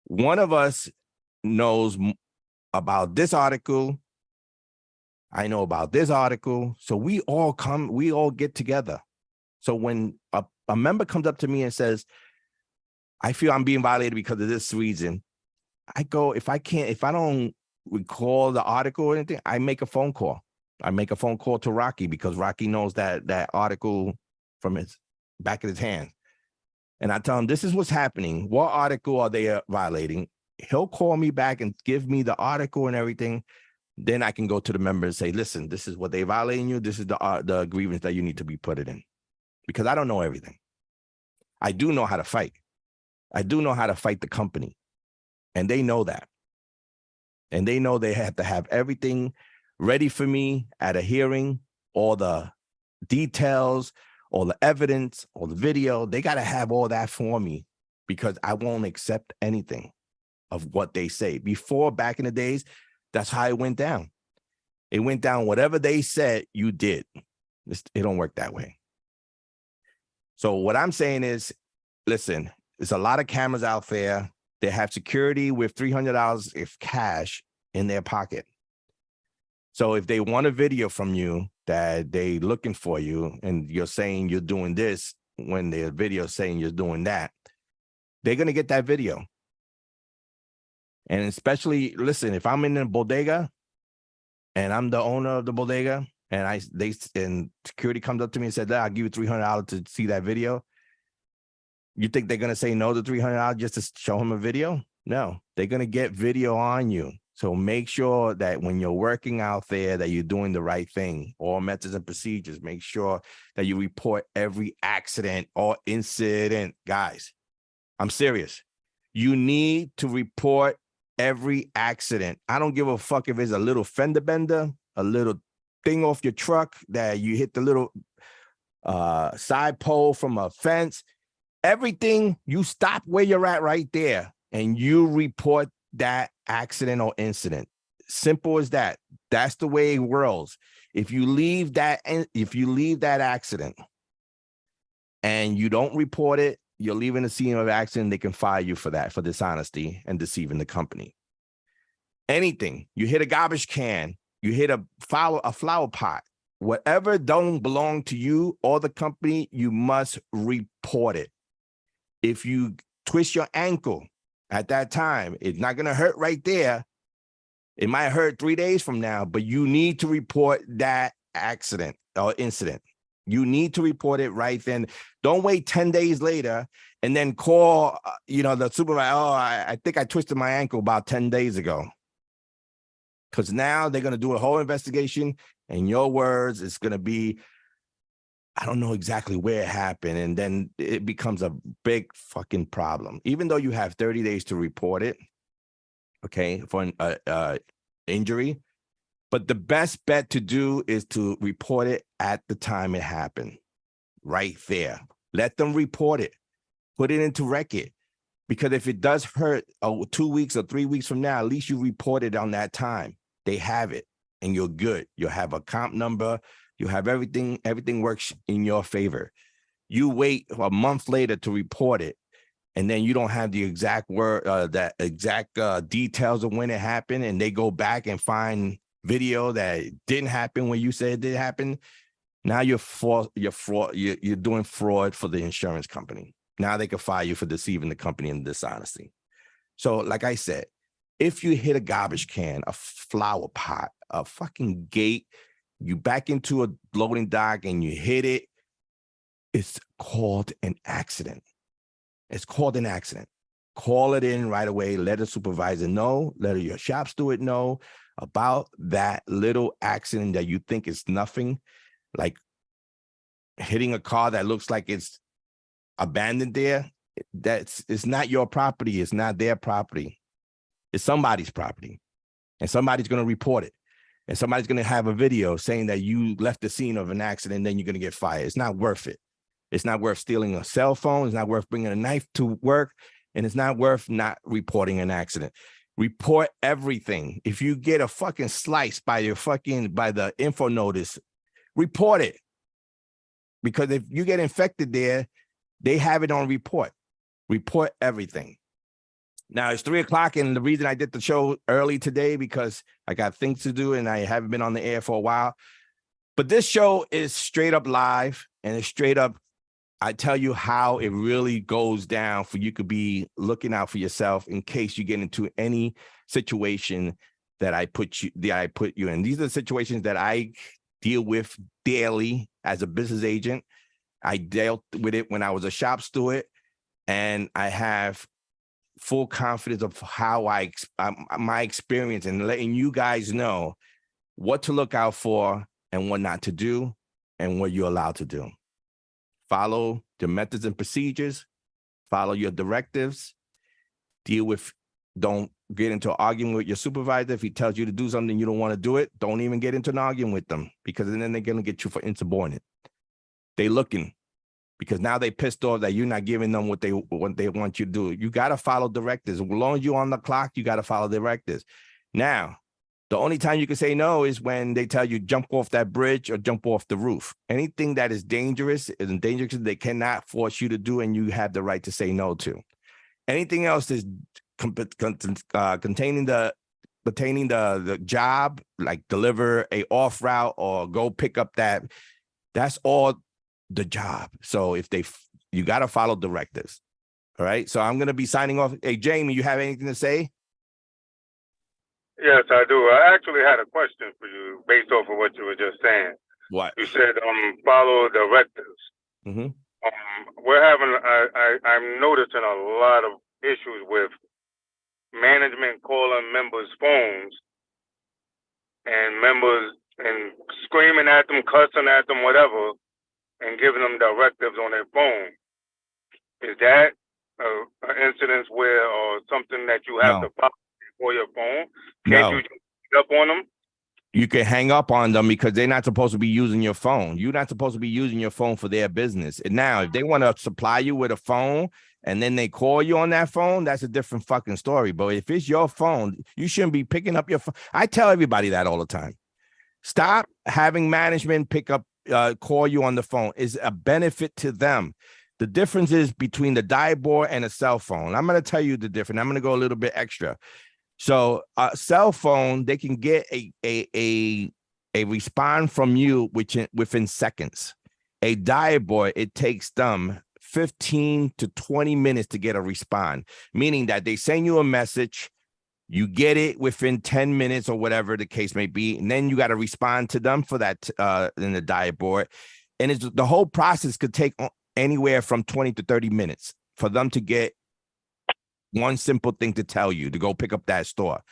One of us knows about this article. I know about this article. So we all get together. So when a member comes up to me and says, I feel I'm being violated because of this reason, I go, if I don't recall the article or anything, I make a phone call. I make a phone call to Rocky because Rocky knows that article from his back of his hand. And I tell him, this is what's happening. What article are they violating? He'll call me back and give me the article and everything. Then I can go to the member and say, listen, this is what they violating you. This is the grievance that you need to be put it in. Because I don't know everything. I do know how to fight. I do know how to fight the company. And they know that. And they know they have to have everything ready for me at a hearing, all the details, all the evidence, all the video. They got to have all that for me because I won't accept anything of what they say. Before, back in the days, that's how it went down. It went down, whatever they said, you did. It don't work that way. So what I'm saying is, listen, there's a lot of cameras out there. They have security with $300 of cash in their pocket. So if they want a video from you that they looking for you and you're saying you're doing this when the video saying you're doing that, they're going to get that video. And especially, listen, if I'm in a bodega and I'm the owner of the bodega and security comes up to me and said, I'll give you $300 to see that video. You think they're going to say no to $300 just to show him a video? No, they're going to get video on you. So make sure that when you're working out there that you're doing the right thing, all methods and procedures. Make sure that you report every accident or incident. Guys, I'm serious. You need to report every accident. I don't give a fuck if it's a little fender bender, a little thing off your truck that you hit the little side pole from a fence. Everything, you stop where you're at right there and you report that accident or incident. Simple as that. That's the way it rolls. If you leave that accident and you don't report it, you're leaving the scene of accident. They can fire you for that, for dishonesty and deceiving the company. Anything, you hit a garbage can, you hit a flower pot, whatever don't belong to you or the company, you must report it. If you twist your ankle at that time, it's not going to hurt right there. It might hurt 3 days from now, but you need to report that accident or incident. You need to report it right then. Don't wait 10 days later and then call, the supervisor. Oh, I think I twisted my ankle about 10 days ago. Because now they're going to do a whole investigation, and your words, it's going to be, I don't know exactly where it happened. And then it becomes a big fucking problem. Even though you have 30 days to report it, okay, for an injury. But the best bet to do is to report it at the time it happened, right there. Let them report it. Put it into record. Because if it does hurt 2 weeks or 3 weeks from now, at least you report it on that time. They have it, and you're good. You'll have a comp number. You have everything. Everything works in your favor. You wait a month later to report it, and then you don't have the exact details of when it happened, and they go back and find video that didn't happen when you said it did happen. Now you're doing fraud for the insurance company. Now they can fire you for deceiving the company and dishonesty. So, like I said, if you hit a garbage can, a flower pot, a fucking gate, you back into a loading dock and you hit it, it's called an accident. It's called an accident. Call it in right away. Let the supervisor know. Let your shop steward know about that little accident that you think is nothing, like hitting a car that looks like it's abandoned there. It's not your property. It's not their property. It's somebody's property, and somebody's going to report it, and somebody's going to have a video saying that you left the scene of an accident, and then you're going to get fired. It's not worth it. It's not worth stealing a cell phone. It's not worth bringing a knife to work, and it's not worth not reporting an accident. Report everything. If you get a fucking slice by the info notice, report it. Because if you get infected there, they have it on report. Report everything. Now it's 3:00, and the reason I did the show early today because I got things to do and I haven't been on the air for a while. But this show is straight up live, and it's straight up. I tell you how it really goes down for you could be looking out for yourself in case you get into any situation that I put you in. These are the situations that I deal with daily as a business agent. I dealt with it when I was a shop steward, and I have full confidence of how my experience and letting you guys know what to look out for and what not to do and what you're allowed to do. Follow the methods and procedures, follow your directives, don't get into an argument with your supervisor. If he tells you to do something you don't want to do it, don't even get into an argument with them, because then they're going to get you for insubordinate. They looking, because now they pissed off that you're not giving them what they want you to do. You got to follow directives. As long as you're on the clock, you got to follow directives. Now, the only time you can say no is when they tell you jump off that bridge or jump off the roof. Anything that is dangerous, they cannot force you to do, and you have the right to say no to. Anything else is containing the job, like deliver a off route or go pick up that's all the job. So you got to follow directives. All right. So I'm going to be signing off. Hey, Jamie, you have anything to say? Yes, I do. I actually had a question for you based off of what you were just saying. What? You said follow directives. Mm-hmm. I'm noticing a lot of issues with management calling members' phones and members and screaming at them, cussing at them, whatever, and giving them directives on their phone. Is that incidents where or something that you have No. to follow for your phone? Can't No. you just pick up on them? You can hang up on them because they're not supposed to be using your phone. You're not supposed to be using your phone for their business. And now, if they want to supply you with a phone and then they call you on that phone, that's a different fucking story. But if it's your phone, you shouldn't be picking up your phone. I tell everybody that all the time. Stop having management call you on the phone. Is a benefit to them. The difference is between the dial board and a cell phone. I'm going to tell you the difference. I'm going to go a little bit extra. So a cell phone, they can get a response from you within seconds. A dial board, it takes them 15 to 20 minutes to get a response, meaning that they send you a message, you get it within 10 minutes or whatever the case may be, and then you got to respond to them for that in the dial board. And the whole process could take anywhere from 20 to 30 minutes for them to get one simple thing to tell you to go pick up that store.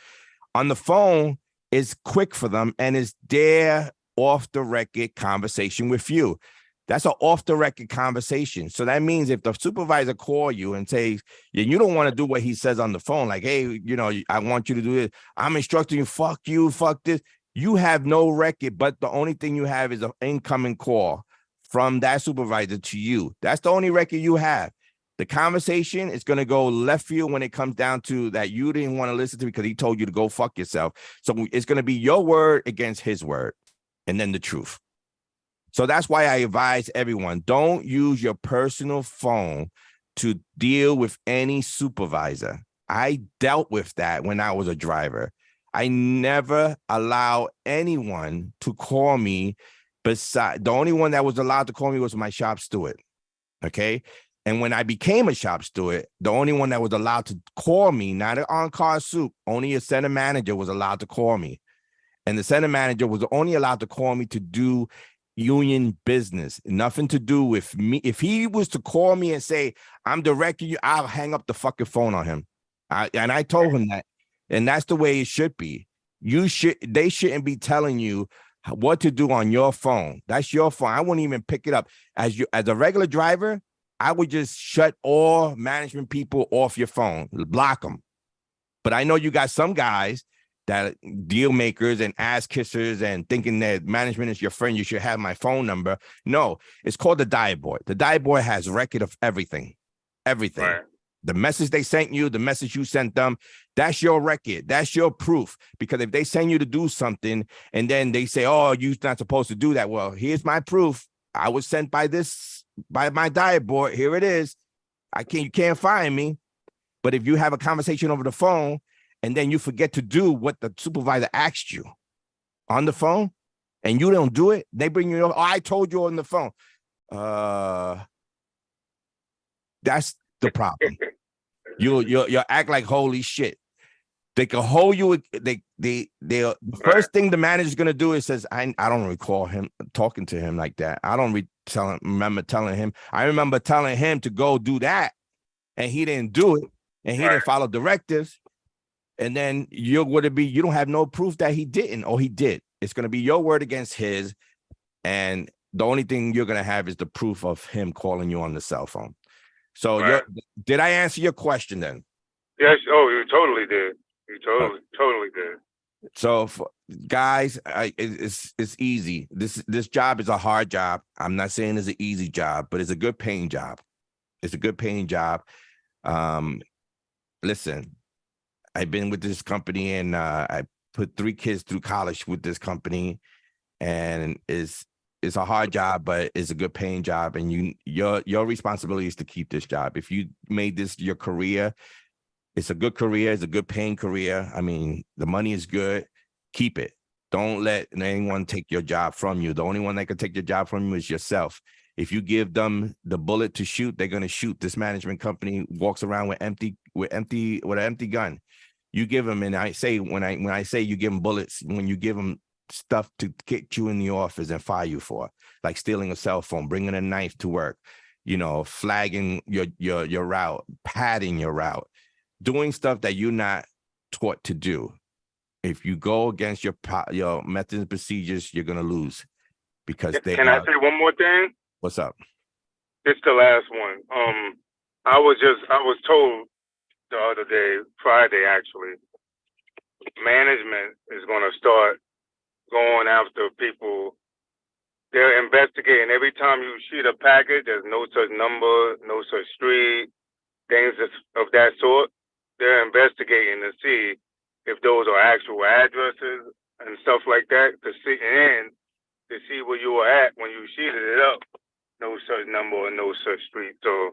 On the phone, it's quick for them and it's their off the record conversation with you. That's an off the record conversation. So that means if the supervisor call you and says, yeah, you don't want to do what he says on the phone, like, hey, I want you to do this. I'm instructing you, fuck this. You have no record, but the only thing you have is an incoming call from that supervisor to you. That's the only record you have. The conversation is going to go left field when it comes down to that you didn't want to listen to because he told you to go fuck yourself. So it's going to be your word against his word and then the truth. So that's why I advise everyone, don't use your personal phone to deal with any supervisor. I dealt with that when I was a driver. I never allow anyone to call me. The only one that was allowed to call me was my shop steward. Okay. And when I became a shop steward, the only one that was allowed to call me, not an on-car soup, only a center manager was allowed to call me. And the center manager was only allowed to call me to do union business, nothing to do with me. If he was to call me and say, I'm directing you, I'll hang up the fucking phone on him. And I told him that. And that's the way it should be. They shouldn't be telling you what to do on your phone. That's your phone. I wouldn't even pick it up. As a regular driver, I would just shut all management people off your phone, block them. But I know you got some guys that deal makers and ass kissers and thinking that management is your friend. You should have my phone number. No, it's called the dial board. The dial board has record of everything. Right. The message they sent you, the message you sent them, that's your record. That's your proof. Because if they send you to do something and then they say, oh, you're not supposed to do that. Well, here's my proof. I was sent by my dial board. Here it is. You can't find me. But if you have a conversation over the phone and then you forget to do what the supervisor asked you on the phone and you don't do it, they bring you, oh, I told you on the phone. That's the problem. You'll act like holy shit. They can hold you. The first thing the manager's gonna do is says, I don't recall him talking to him like that. I don't remember telling him. I remember telling him to go do that, and he didn't do it, and he didn't follow directives. And then you don't have no proof that he didn't or he did. It's gonna be your word against his, and the only thing you're gonna have is the proof of him calling you on the cell phone. So did I answer your question then? Yes. Oh, you totally did. You totally did. So guys, it's easy. This job is a hard job. I'm not saying it's an easy job, but it's a good paying job. It's a good paying job. Listen, I've been with this company and I put 3 kids through college with this company, and it's a hard job, but it's a good paying job. And your responsibility is to keep this job. If you made this your career, it's a good career. It's a good paying career. I mean, the money is good. Keep it. Don't let anyone take your job from you. The only one that can take your job from you is yourself. If you give them the bullet to shoot, they're going to shoot. This management company walks around with an empty gun. You give them, and I say, when I say you give them bullets, when you give them stuff to get you in the office and fire you for, like stealing a cell phone, bringing a knife to work, flagging your route, padding your route, doing stuff that you're not taught to do. If you go against your methods and procedures, you're gonna lose because they. Can I say one more thing? What's up? It's the last one. I was told the other day, Friday actually, management is gonna start going after people. They're investigating every time you shoot a package. There's no such number, no such street, things of that sort. They're investigating to see if those are actual addresses and stuff like that. To see where you were at when you sheeted it up. No such number and no such street. So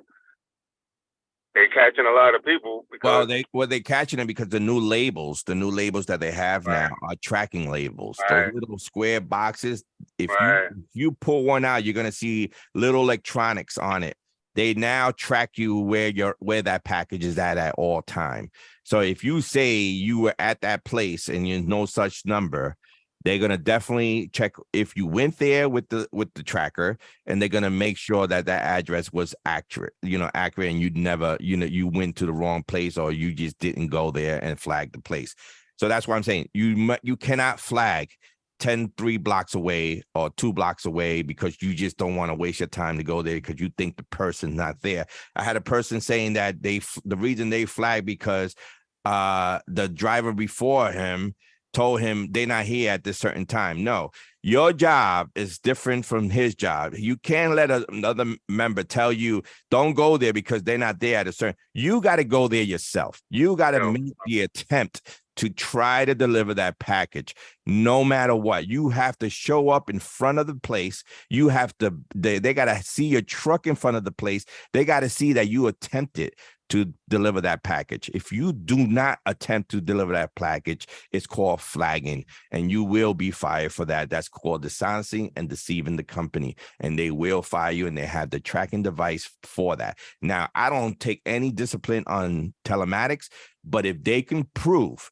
they're catching a lot of people because They catching them because the new labels that they have now are tracking labels. Right. Those little square boxes. If Right. you pull one out, you're gonna see little electronics on it. They now track you where that package is at all time. So if you say you were at that place and you no such number, they're gonna definitely check if you went there with the tracker, and they're gonna make sure that that address was accurate, and you'd never, you went to the wrong place or you just didn't go there and flag the place. So that's why I'm saying you cannot flag 3 blocks away or 2 blocks away because you just don't want to waste your time to go there because you think the person's not there. I had a person saying that the reason they flagged because the driver before him told him they're not here at this certain time. No, your job is different from his job. You can't let another member tell you, don't go there because they're not there at a certain. You got to go there yourself. You got to make the attempt to try to deliver that package no matter what. You have to show up in front of the place. You have to, they got to see your truck in front of the place. They got to see that you attempted to deliver that package. If you do not attempt to deliver that package, it's called flagging, and you will be fired for that. That's called dishonestly and deceiving the company, and they will fire you, and they have the tracking device for that. Now, I don't take any discipline on telematics, but if they can prove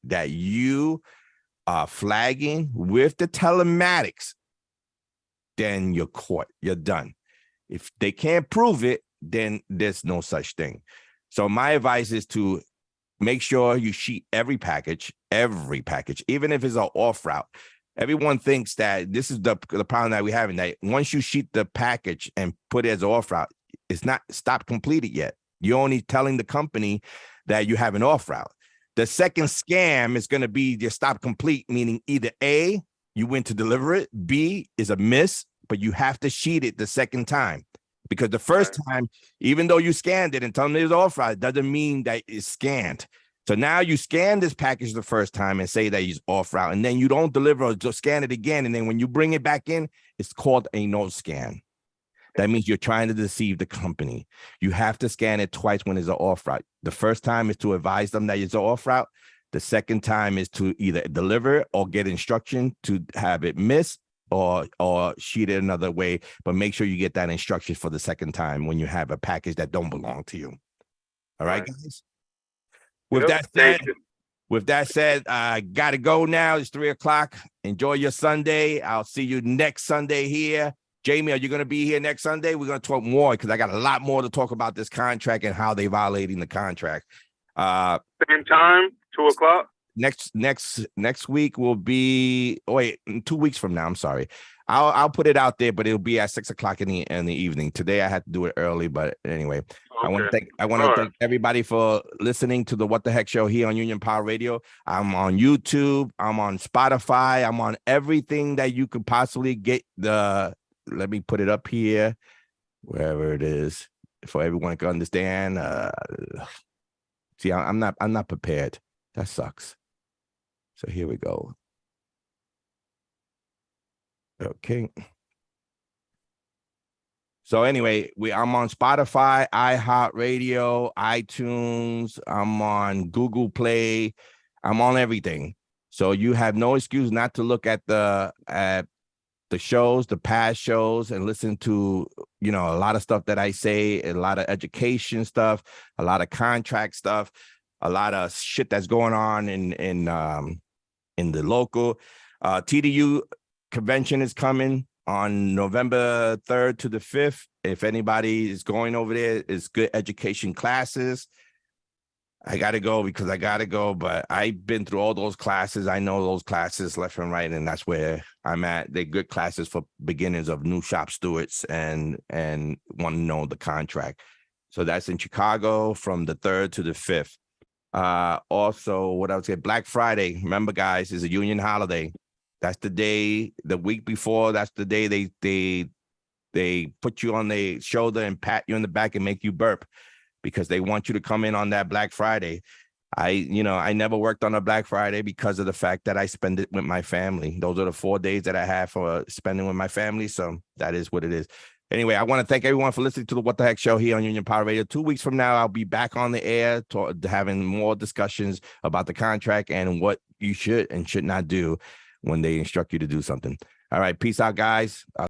that you are flagging with the telematics, then you're caught. You're done. If they can't prove it, then there's no such thing. So my advice is to make sure you sheet every package, even if it's an off route. Everyone thinks that this is the problem that we have, in that once you sheet the package and put it as an off route, it's not stopped completed yet. You're only telling the company that you have an off route. The second scam is going to be your stop complete, meaning either A, you went to deliver it, B is a miss, but you have to sheet it the second time. Because the first time, even though you scanned it and told them it was off route, doesn't mean that it's scanned. So now you scan this package the first time and say that he's off route, and then you don't deliver or just scan it again. And then when you bring it back in, it's called a no scan. That means you're trying to deceive the company. You have to scan it twice when it's an off route. The first time is to advise them that it's an off route. The second time is to either deliver or get instruction to have it miss or sheet it another way, but make sure you get that instruction for the second time when you have a package that don't belong to you. All right, guys? With that said, I got to go now. It's 3:00. Enjoy your Sunday. I'll see you next Sunday here. Jamie, are you going to be here next Sunday? We're going to talk more because I got a lot more to talk about this contract and how they're violating the contract. Same time, 2:00. Next week will be 2 weeks from now. I'm sorry. I'll put it out there, but it'll be at 6:00 in the evening. Today I had to do it early, but anyway, okay. I want to thank everybody for listening to the What the Heck Show here on Union Power Radio. I'm on YouTube. I'm on Spotify. I'm on everything that you could possibly get. Let me put it up here, wherever it is, for everyone to understand. See, I'm not prepared. That sucks. So here we go. Okay. So anyway, I'm on Spotify, iHeartRadio, iTunes. I'm on Google Play. I'm on everything. So you have no excuse not to look at the shows, the past shows, and listen to, a lot of stuff that I say, a lot of education stuff, a lot of contract stuff, a lot of shit that's going on in the local. TDU convention is coming on November 3rd to the 5th. If anybody is going over there, it's good education classes. I got to go because I got to go, but I've been through all those classes. I know those classes left and right, and that's where I'm at. They're good classes for beginners of new shop stewards and want to know the contract. So that's in Chicago from the 3rd to the 5th. Also, what I would say, Black Friday, remember guys, is a union holiday. That's the day, the week before, that's the day they put you on the shoulder and pat you on the back and make you burp, because they want you to come in on that Black Friday. I never worked on a Black Friday because of the fact that I spend it with my family. Those are the 4 days that I have for spending with my family. So that is what it is. Anyway, I want to thank everyone for listening to the What the Heck Show here on Union Power Radio. 2 weeks from now, I'll be back on the air having more discussions about the contract and what you should and should not do when they instruct you to do something. All right. Peace out, guys.